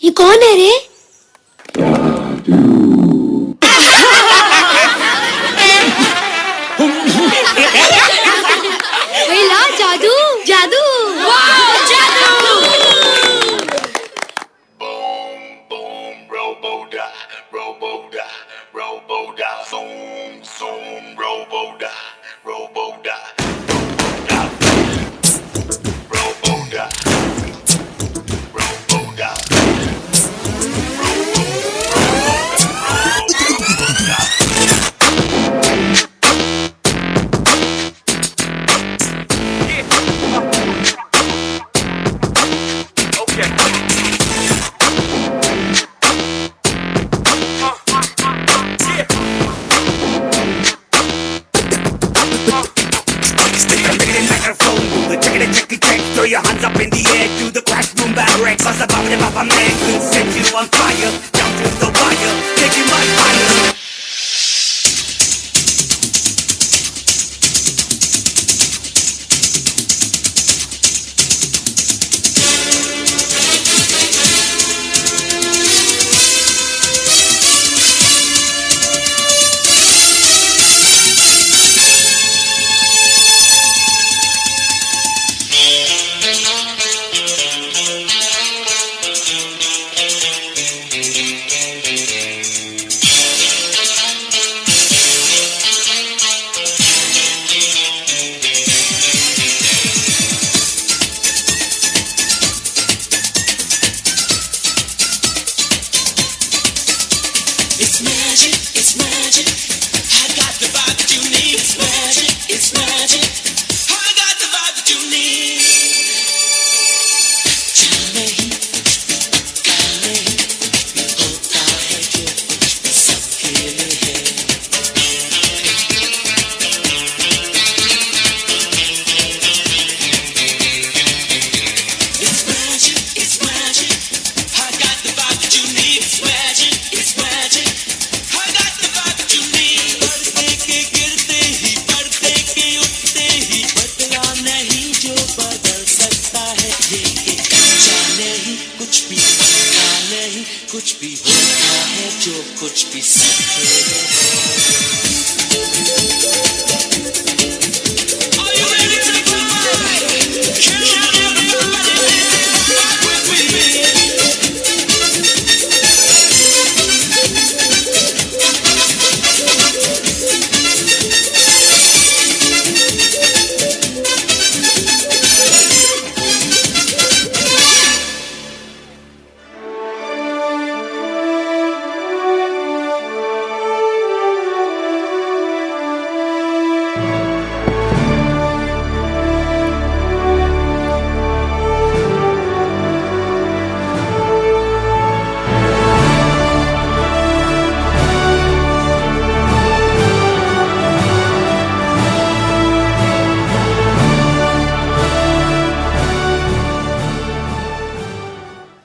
ये कौन है रे ला जादू जादू जादू Roboda, zoom, Roboda, Roboda, Roboda, Roboda. Throw your hands up in the air, do the crash, boom, barrack. Cause the Papa man could set you on fire. Down to the wire, take it much higher.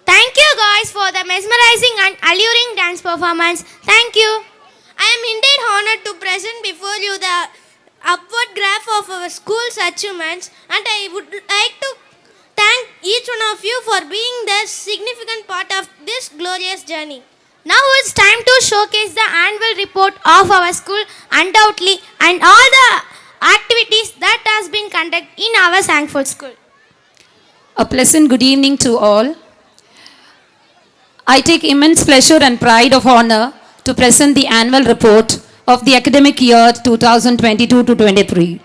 Thank you guys for the mesmerizing and alluring dance performance. Thank you. I am indeed honored to present before you the upward graph of our school's achievements, and I would like to thank each one of you for being the significant part of this glorious journey. Now it's time to showcase the annual report of our school undoubtedly and all the activities that has been conducted in our Sangford school. A pleasant good evening to all. I take immense pleasure and pride of honor to present the annual report of the academic year 2022 to 23.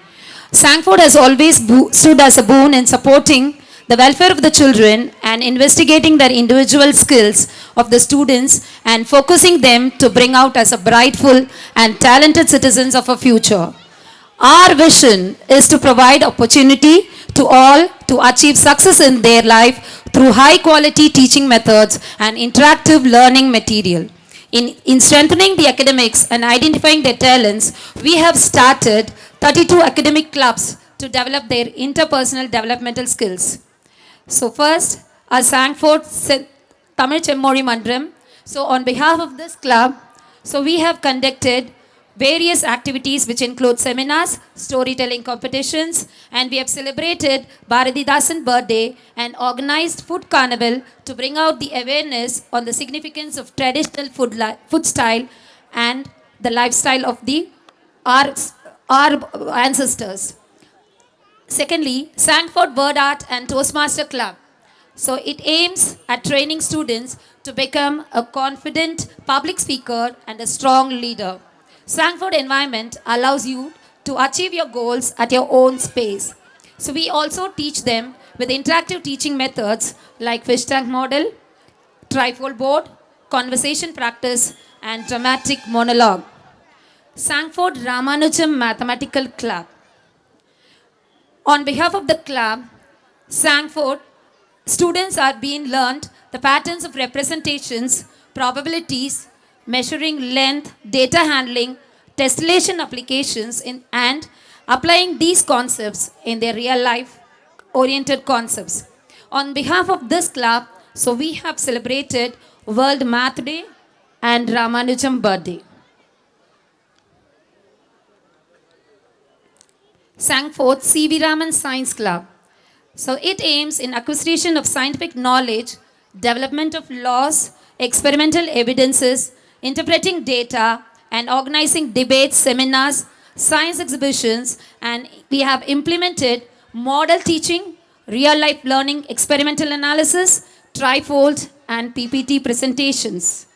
Sangford has always stood as a boon in supporting the welfare of the children and investigating their individual skills of the students and focusing them to bring out as a brightful and talented citizens of a future. Our vision is to provide opportunity to all to achieve success in their life through high quality teaching methods and interactive learning material. In strengthening the academics and identifying their talents, we have started 32 academic clubs to develop their interpersonal developmental skills. So first, our Sangford Tamil Chemmori Mandram. So on behalf of this club, so we have conducted various activities which include seminars, storytelling competitions, and we have celebrated Bharatidasan's birthday and organized food carnival to bring out the awareness on the significance of traditional food style and the lifestyle of our ancestors. Secondly, Sangford Word Art and Toastmaster Club. So it aims at training students to become a confident public speaker and a strong leader. Sangford environment allows you to achieve your goals at your own space. So we also teach them with interactive teaching methods like fish tank model, trifold board, conversation practice, and dramatic monologue. Sangford Ramanujam Mathematical Club. On behalf of the club, Sangford, students are being learned the patterns of representations, probabilities, measuring length, data handling, tessellation applications and applying these concepts in their real life oriented concepts. On behalf of this club, so we have celebrated World Math Day and Ramanujam birthday. Sangford C.V. Raman Science Club. So it aims in acquisition of scientific knowledge, development of laws, experimental evidences, interpreting data, and organizing debates, seminars, science exhibitions, and we have implemented model teaching, real-life learning, experimental analysis, trifold, and PPT presentations.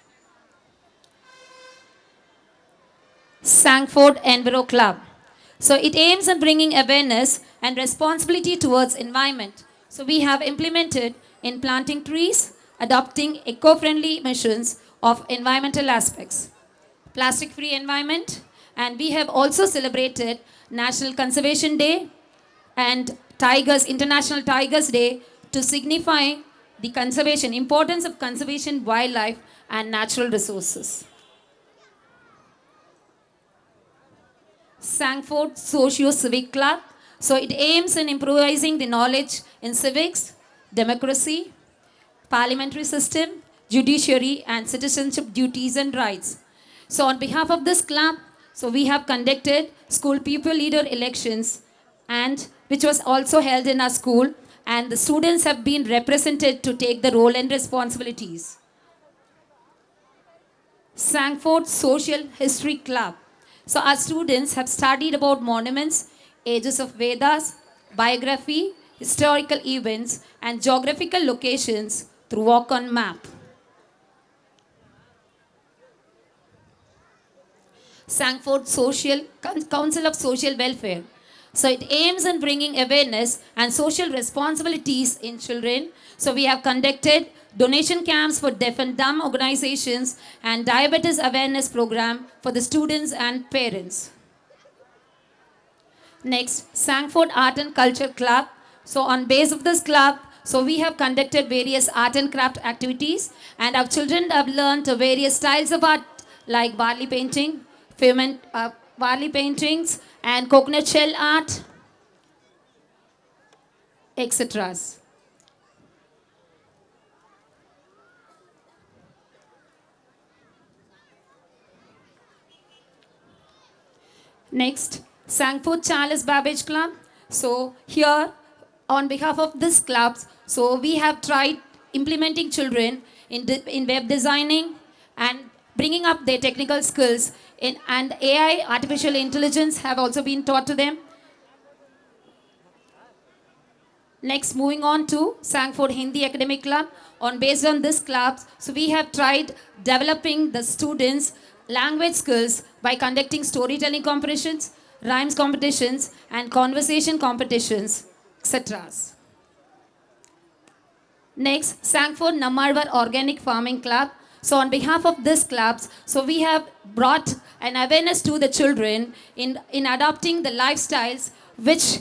Sangford Enviro Club. So it aims at bringing awareness and responsibility towards environment. So we have implemented in planting trees, adopting eco-friendly measures of environmental aspects, plastic-free environment, and we have also celebrated National Conservation Day and International Tigers Day to signify the conservation, importance of conservation, wildlife, and natural resources. Sangford Socio-Civic Club. So it aims in improvising the knowledge in civics, democracy, parliamentary system, judiciary, and citizenship duties and rights. So on behalf of this club, so we have conducted school pupil leader elections, and which was also held in our school, and the students have been represented to take the role and responsibilities. Sangford Social History Club. So our students have studied about monuments, ages of Vedas, biography, historical events, and geographical locations through walk on map. Sangford Council of Social Welfare. So it aims in bringing awareness and social responsibilities in children. So we have conducted donation camps for deaf and dumb organizations and diabetes awareness program for the students and parents. Next, Sangford Art and Culture Club. So on base of this club, so we have conducted various art and craft activities, and our children have learned various styles of art like barley painting, barley paintings, and coconut shell art, etc. Next, Sangford Charles Babbage Club. So here, on behalf of this club, so we have tried implementing children in web designing and bringing up their technical skills and AI, artificial intelligence, have also been taught to them. Next, moving on to Sangford Hindi Academic Club. Based on this club, so we have tried developing the students' language skills by conducting storytelling competitions, rhymes competitions, and conversation competitions, etc. Next, Sangford Nammarvar Organic Farming Club. So on behalf of this clubs, so we have brought an awareness to the children in adopting the lifestyles which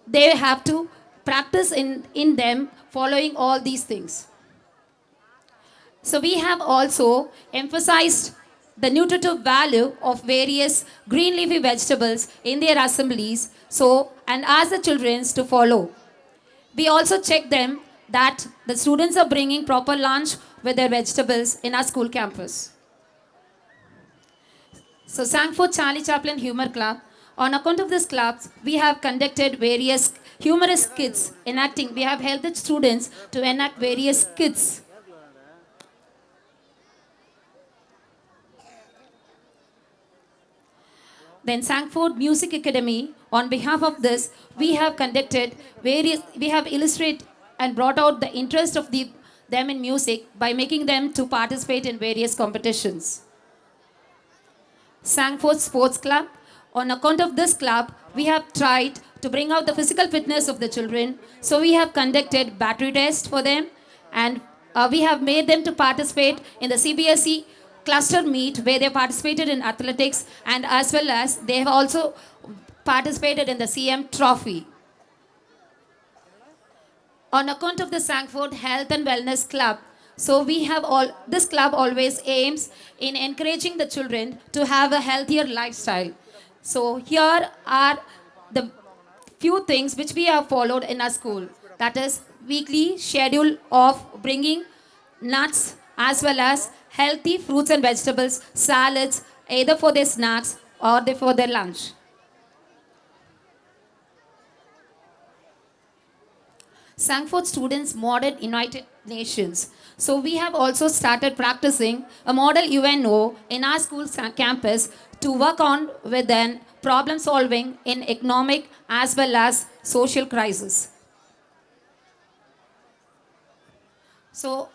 they have to practice in them, following all these things. So we have also emphasized the nutritive value of various green leafy vegetables in their assemblies, so and ask the children to follow. We also check them that the students are bringing proper lunch with their vegetables in our school campus. So Sangford Charlie Chaplin Humor Club. On account of this club, we have conducted various humorous skits enacting. We have helped the students to enact various skits. Then Sangford Music Academy, on behalf of this, we have illustrated and brought out the interest of them in music by making them to participate in various competitions. Sangford Sports Club. On account of this club, we have tried to bring out the physical fitness of the children. So we have conducted battery tests for them, and we have made them to participate in the CBSE cluster meet where they participated in athletics, and as well as they have also participated in the CM trophy. On account of the Sangford Health and Wellness Club, so this club always aims in encouraging the children to have a healthier lifestyle. So here are the few things which we have followed in our school. That is weekly schedule of bringing nuts as well as healthy fruits and vegetables, salads, either for their snacks or for their lunch. Sangford Students Model United Nations. So we have also started practicing a model UNO in our school campus to work on with then problem solving in economic as well as social crisis. So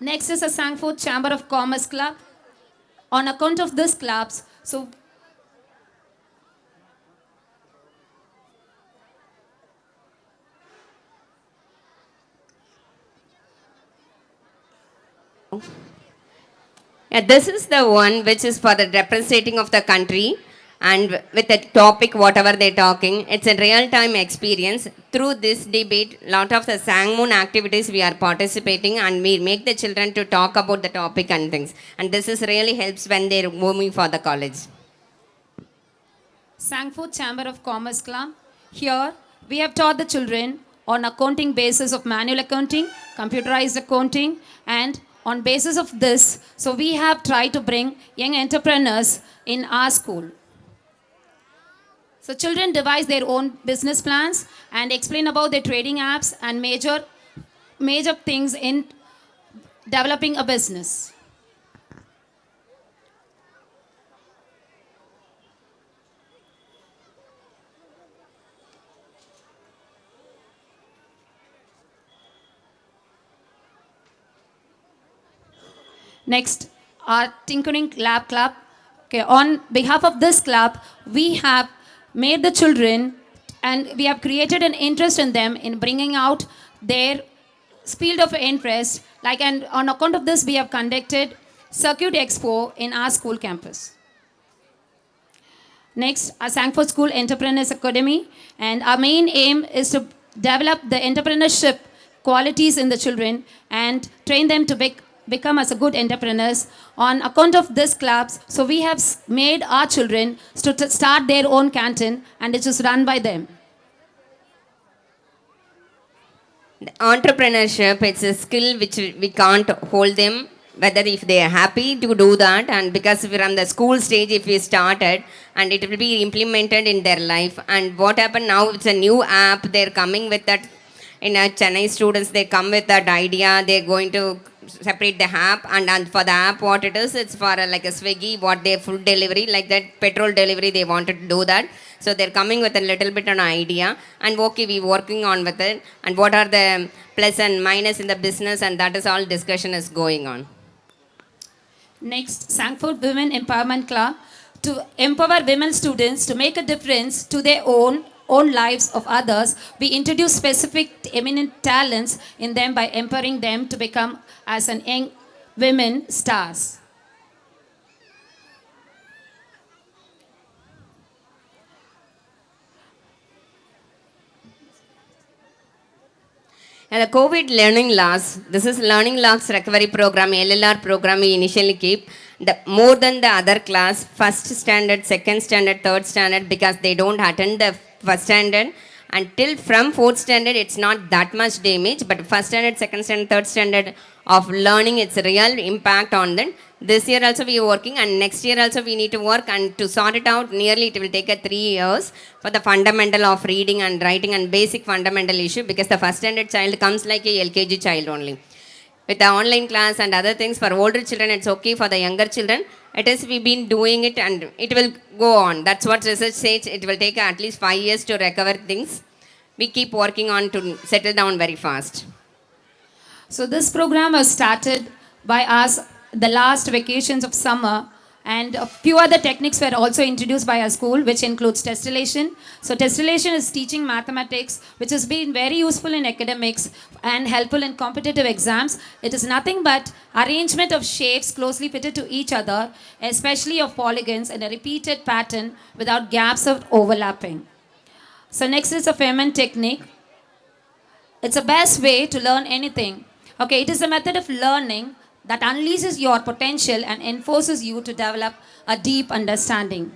next is a Sangford Chamber of Commerce Club. On account of this clubs, so yeah, this is the one which is for the representing of the country, and with the topic whatever they're talking, it's a real-time experience. Through this debate, lot of the Sangmoon activities we are participating, and we make the children to talk about the topic and things. And this is really helps when they're moving for the college. Sangford Chamber of Commerce Club. Here, we have taught the children on accounting basis of manual accounting, computerized accounting, and on basis of this, so we have tried to bring young entrepreneurs in our school. So children devise their own business plans and explain about their trading apps and major things in developing a business. Next, our Tinkering Lab Club. Okay, on behalf of this club, we have made the children and we have created an interest in them in bringing out their field of interest. Like, and on account of this, we have conducted Circuit Expo in our school campus. Next, our Sangford School Entrepreneurs Academy, and our main aim is to develop the entrepreneurship qualities in the children and train them to become as a good entrepreneurs. On account of this clubs, so we have made our children to start their own canteen, and it is run by them. Entrepreneurship, it's a skill which we can't hold them, whether if they are happy to do that, and because from the school stage if we started, and it will be implemented in their life. And what happened now, it's a new app, they're coming with that. In Chennai students, they come with that idea, they're going to separate the app, and for the app what it is, it's for like a Swiggy, what their food delivery, like that petrol delivery, they wanted to do that. So they're coming with a little bit of an idea, and okay, we working on with it, and what are the plus and minus in the business, and that is all discussion is going on. Next, Sangford Women Empowerment Club, to empower women students to make a difference to their own lives of others. We introduce specific eminent talents in them by empowering them to become as an young women stars. And the COVID learning loss, this is learning loss recovery program, LLR program we initially keep. More than the other class, first standard, second standard, third standard, because they don't attend the first standard. Until from fourth standard, it's not that much damage, but first standard, second standard, third standard of learning, it's a real impact on them. This year also we are working, and next year also we need to work, and to sort it out, nearly it will take 3 years for the fundamental of reading and writing and basic fundamental issue, because the first standard child comes like a LKG child only. With the online class and other things for older children, it's okay. For the younger children, it is we've been doing it, and it will go on. That's what research says. It will take at least 5 years to recover things. We keep working on to settle down very fast. So this program was started by us the last vacations of summer, and a few other techniques were also introduced by our school, which includes tessellation. So tessellation is teaching mathematics, which has been very useful in academics and helpful in competitive exams. It is nothing but arrangement of shapes closely fitted to each other, especially of polygons in a repeated pattern without gaps of overlapping. So next is a Feynman technique. It's the best way to learn anything. Okay, it is a method of learning that unleashes your potential and enforces you to develop a deep understanding.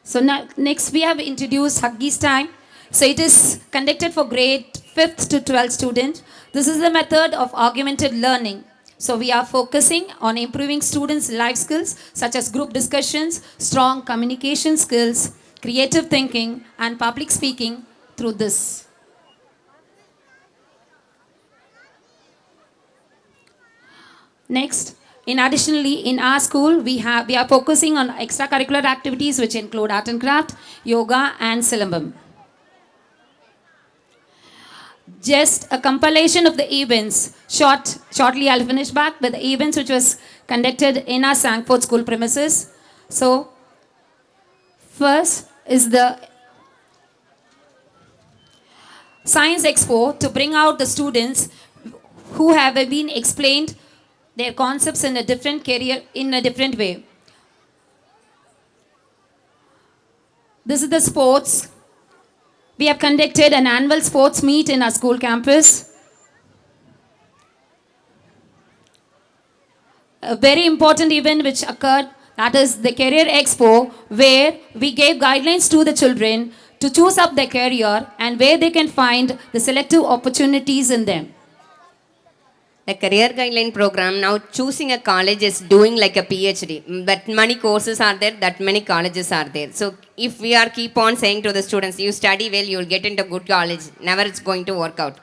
So next we have introduced Huggies Time. So it is conducted for grade 5th to 12th students. This is the method of augmented learning. So we are focusing on improving students' life skills such as group discussions, strong communication skills, creative thinking, and public speaking through this. Next, additionally, in our school, we are focusing on extracurricular activities which include art and craft, yoga, and Silambam. Just a compilation of the events. Shortly, I'll finish back with the events which was conducted in our Sangford school premises. So, first is the Science Expo to bring out the students who have been explained their concepts in a different way. This is the sports. We have conducted an annual sports meet in our school campus. A very important event which occurred, that is the Career Expo, where we gave guidelines to the children to choose up their career and where they can find the selective opportunities in them. The career guideline program, now choosing a college is doing like a PhD. That many courses are there, that many colleges are there. So if we are keep on saying to the students, you study well, you will get into good college, never it's going to work out.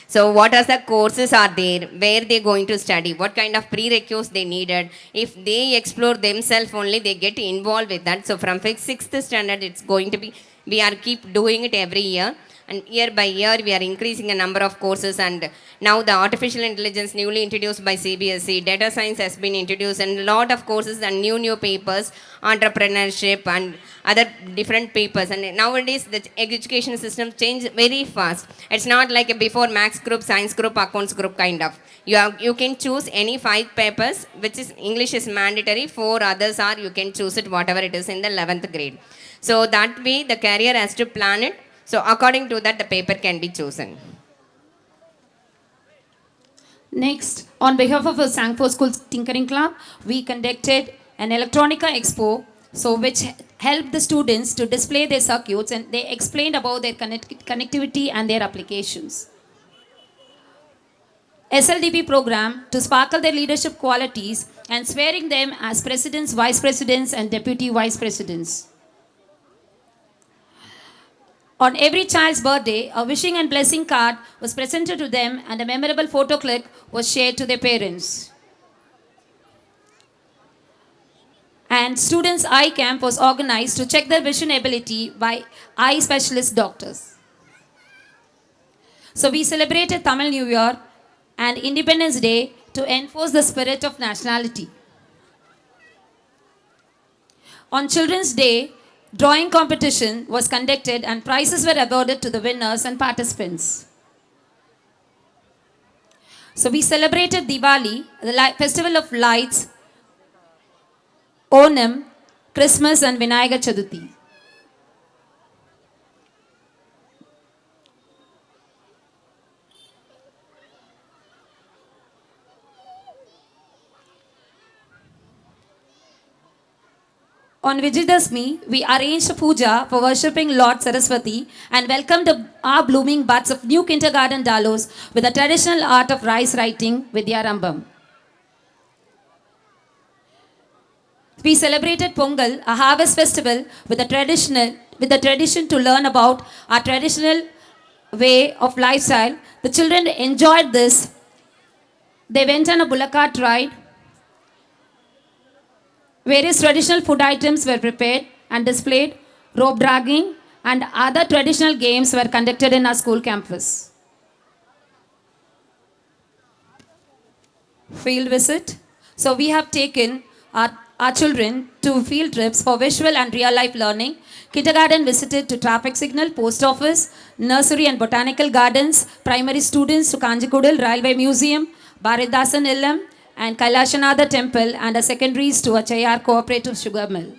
So what are the courses are there, where they going to study, what kind of prerequisites they needed. If they explore themselves only, they get involved with that. So from 6th standard, it's going to be, we are keep doing it every year. and year by year we are increasing the number of courses, and now the artificial intelligence newly introduced by CBSE, data science has been introduced, and a lot of courses and new papers, entrepreneurship and other different papers. And nowadays the education system changed very fast. It's not like a before maths group, science group, accounts group kind of. You can choose any 5 papers, which is English is mandatory, 4 others are you can choose it whatever it is in the 11th grade. So that way the career has to plan it. So according to that the paper can be chosen. Next, on behalf of the Sangford School Tinkering Club, we conducted an electronica expo, so which helped the students to display their circuits, and they explained about their connectivity and their applications. SLDP program to sparkle their leadership qualities and swearing them as presidents, vice presidents and deputy vice presidents. On every child's birthday, a wishing and blessing card was presented to them and a memorable photo clip was shared to their parents. And students' eye camp was organized to check their vision ability by eye specialist doctors. So we celebrated Tamil New Year and Independence Day to enforce the spirit of nationality. On Children's Day, drawing competition was conducted and prizes were awarded to the winners and participants. So we celebrated Diwali, the festival of lights, Onam, Christmas and Vinayaga Chaduthi. On Vijayadashmi, we arranged a puja for worshipping Lord Saraswati and welcomed our blooming buds of new kindergarten dallos with the traditional art of rice writing Vidyarambam. We celebrated Pongal, a harvest festival with the tradition to learn about our traditional way of lifestyle. The children enjoyed this. They went on a bullock cart ride. Various traditional food items were prepared and displayed, rope dragging and other traditional games were conducted in our school campus. Field visit. So we have taken our children to field trips for visual and real life learning. Kindergarten visited to traffic signal, post office, nursery and botanical gardens, primary students to Kanchipuram Railway Museum, Bharatdasan Illam and Kailashanatha Temple, and a secondaries to a Chayar Cooperative Sugar Mill.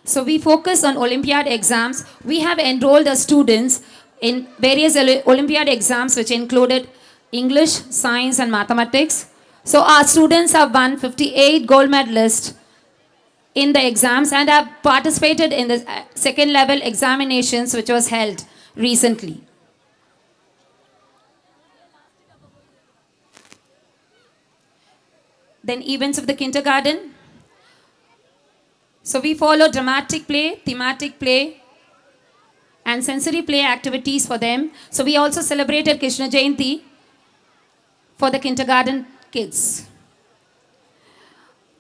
So we focus on Olympiad exams. We have enrolled our students in various Olympiad exams which included English, Science and Mathematics. So our students have won 58 gold medalists in the exams and have participated in the second level examinations which was held recently. Then events of the kindergarten. So we follow dramatic play, thematic play and sensory play activities for them. So we also celebrated Krishna Jayanti for the kindergarten kids.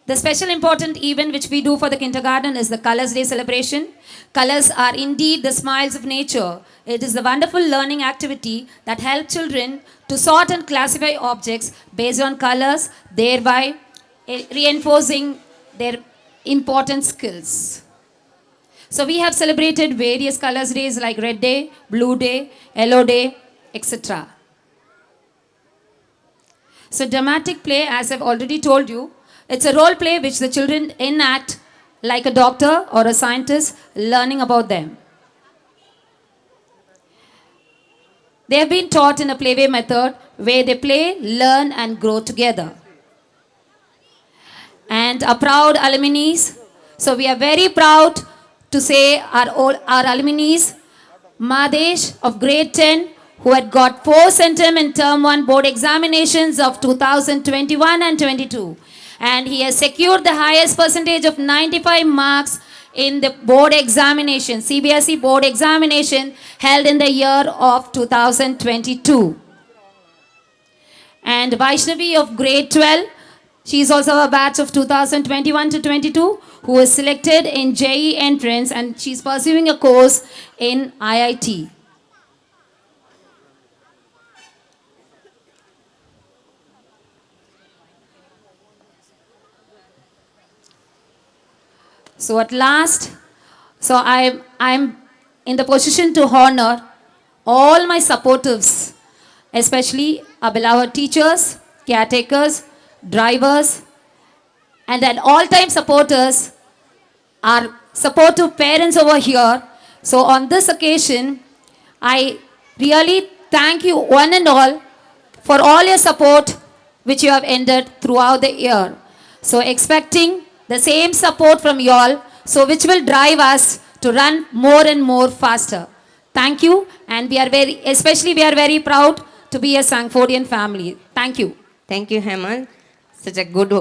The special important event which we do for the kindergarten is the Colors Day celebration. Colors are indeed the smiles of nature. It is a wonderful learning activity that helps children to sort and classify objects based on colors, thereby reinforcing their important skills. So we have celebrated various Colors Days like Red Day, Blue Day, Yellow Day, etc. So dramatic play, as I've already told you, it's a role play which the children enact like a doctor or a scientist learning about them. They have been taught in a playway method where they play, learn and grow together. And our proud alumni, so we are very proud to say our alumni, Madesh of grade 10, who had got 4 centum in term 1 board examinations of 2021 and 22. And he has secured the highest percentage of 95 marks in the board examination, CBSE board examination held in the year of 2022. And Vaishnavi of grade 12 She is also a batch of 2021 to 22 who is selected in JEE entrance and she is pursuing a course in IIT. So at last, I'm in the position to honor all my supportives, especially our beloved teachers, caretakers, drivers, and then all-time supporters, our supportive parents over here. So on this occasion, I really thank you one and all for all your support which you have ended throughout the year. So expecting the same support from you all, so which will drive us to run more and more faster. Thank you, and we are very proud to be a Sangfordian family. Thank you. Thank you, Hemal. Such a good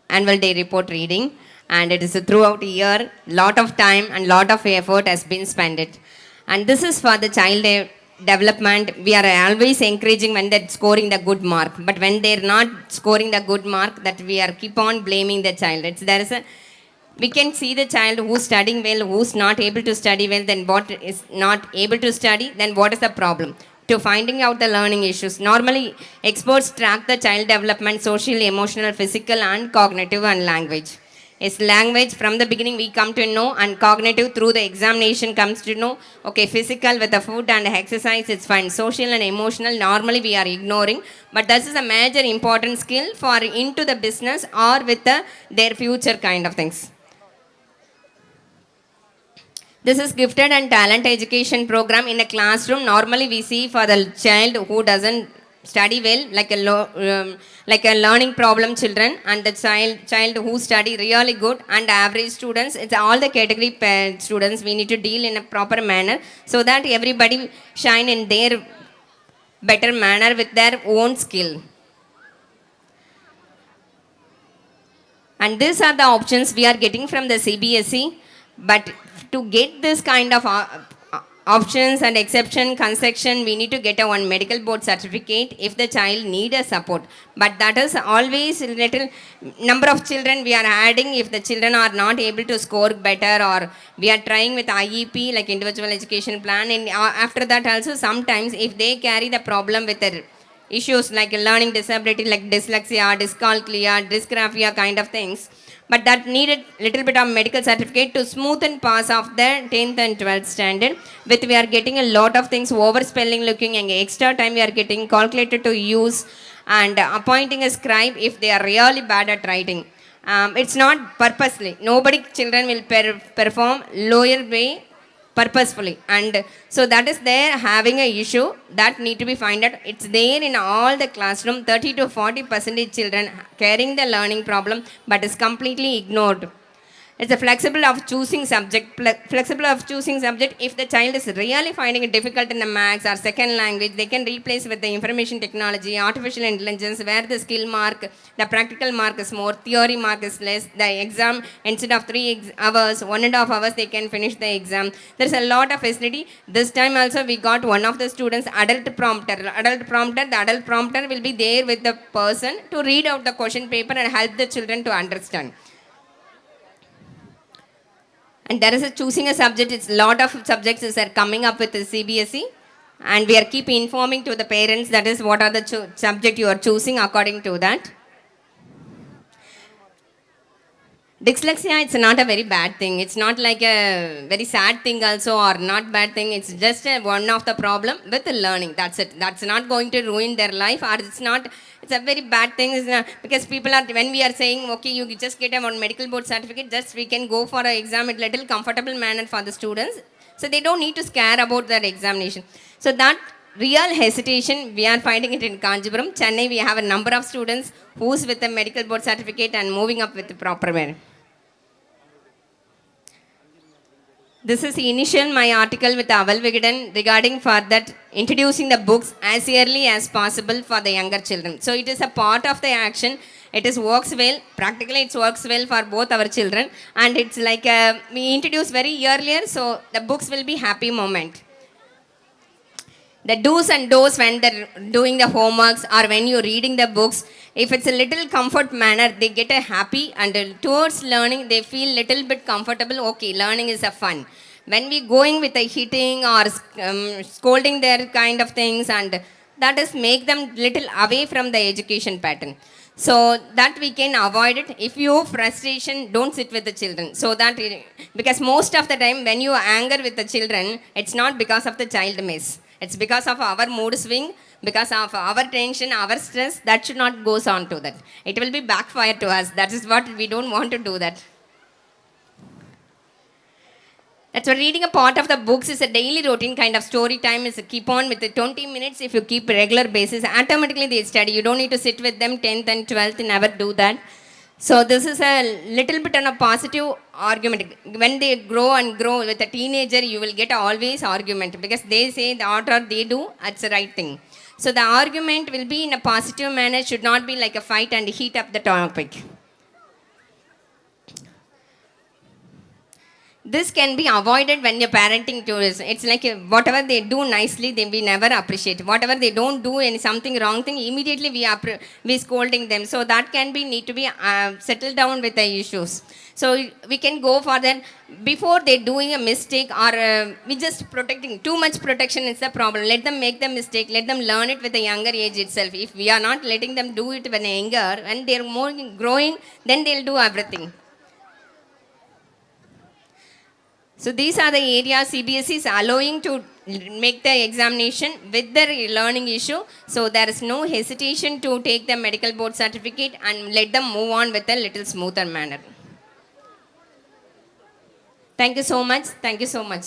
annual day report reading. And it is throughout a year, lot of time and lot of effort has been spent. And this is for the child development. We are always encouraging when they're scoring the good mark. But when they're not scoring the good mark, that we are keep on blaming the child. We can see the child who's studying well, who's not able to study well, then what is not able to study, then what is the problem? To finding out the learning issues. Normally, experts track the child development, social, emotional, physical, and cognitive and language. It's language from the beginning we come to know, and cognitive through the examination comes to know. Okay, physical with the food and exercise, it's fine. Social and emotional, normally we are ignoring. But this is a major important skill for into the business or with their future kind of things. This is gifted and talent education program in a classroom. Normally we see for the child who doesn't study well, like a learning problem children, and the child who study really good, and average students. It's all the category students we need to deal in a proper manner so that everybody shine in their better manner with their own skill. And these are the options we are getting from the CBSE. But to get this kind of options and exception, concession, we need to get a one medical board certificate if the child need a support. But that is always little number of children we are adding if the children are not able to score better, or we are trying with IEP, like individual education plan. And after that also sometimes if they carry the problem with their issues like learning disability like dyslexia, dyscalculia, dysgraphia kind of things, but that needed little bit of medical certificate to smoothen pass of the 10th and 12th standard. With we are getting a lot of things overspelling looking, and extra time we are getting calculator to use, and appointing a scribe if they are really bad at writing. It's not purposely. Nobody children will perform lower way purposefully, and so that is there having a issue that need to be find out. It's there in all the classroom. 30 to 40% children carrying the learning problem, but is completely ignored. It's a flexible of choosing subject. Flexible of choosing subject. If the child is really finding it difficult in the maths or second language, they can replace with the information technology, artificial intelligence, where the skill mark, the practical mark is more, theory mark is less. The exam, instead of 3 hours, 1.5 hours, they can finish the exam. There's a lot of facility. This time also we got one of the students, adult prompter. The adult prompter will be there with the person to read out the question paper and help the children to understand. And there is a choosing a subject. It's a lot of subjects are coming up with the CBSE, and we are keep informing to the parents that is what are the subject you are choosing according to that. Dyslexia, it's not a very bad thing. It's not like a very sad thing also, or not bad thing. It's just one of the problem with the learning. That's it. That's not going to ruin their life, or it's a very bad thing. Because people are, when we are saying, okay, you just get a one medical board certificate, just we can go for an exam in little comfortable manner for the students. So they don't need to scare about their examination. So that real hesitation, we are finding it in Kanchipuram. Chennai, we have a number of students who's with a medical board certificate and moving up with the proper manner. This is initial my article with Aval Vigadan regarding for that introducing the books as early as possible for the younger children. So it is a part of the action. It is works well. Practically it works well for both our children, and it's like we introduce very earlier, so the books will be happy moment. The do's and don'ts when they're doing the homeworks or when you're reading the books. If it's a little comfort manner, they get a happy, and towards learning they feel little bit comfortable. Okay, learning is a fun. When we going with a hitting or scolding their kind of things, and that is make them little away from the education pattern. So that we can avoid it. If you have frustration, don't sit with the children. So that because most of the time when you anger with the children, it's not because of the child miss. It's because of our mood swing, because of our tension, our stress. That should not goes on to that. It will be backfire to us. That is what we don't want to do that. That's why reading a part of the books is a daily routine kind of story time. Is keep on with the 20 minutes. If you keep regular basis, automatically they study. You don't need to sit with them 10th and 12th. Never do that. So this is a little bit on a positive argument. When they grow and grow with a teenager, you will get always argument because they say that or they do, that's the right thing. So the argument will be in a positive manner, should not be like a fight and heat up the topic. This can be avoided when you're parenting too. It's like whatever they do nicely, we never appreciate. Whatever they don't do any something wrong thing, immediately we scolding them. So that can be need to be settled down with the issues. So we can go for that before they doing a mistake, or we just protecting. Too much protection is the problem. Let them make the mistake. Let them learn it with a younger age itself. If we are not letting them do it when younger, when they're more growing, then they'll do everything. So these are the areas CBSE is allowing to make the examination with the learning issue. So there is no hesitation to take the medical board certificate and let them move on with a little smoother manner. Thank you so much. Thank you so much.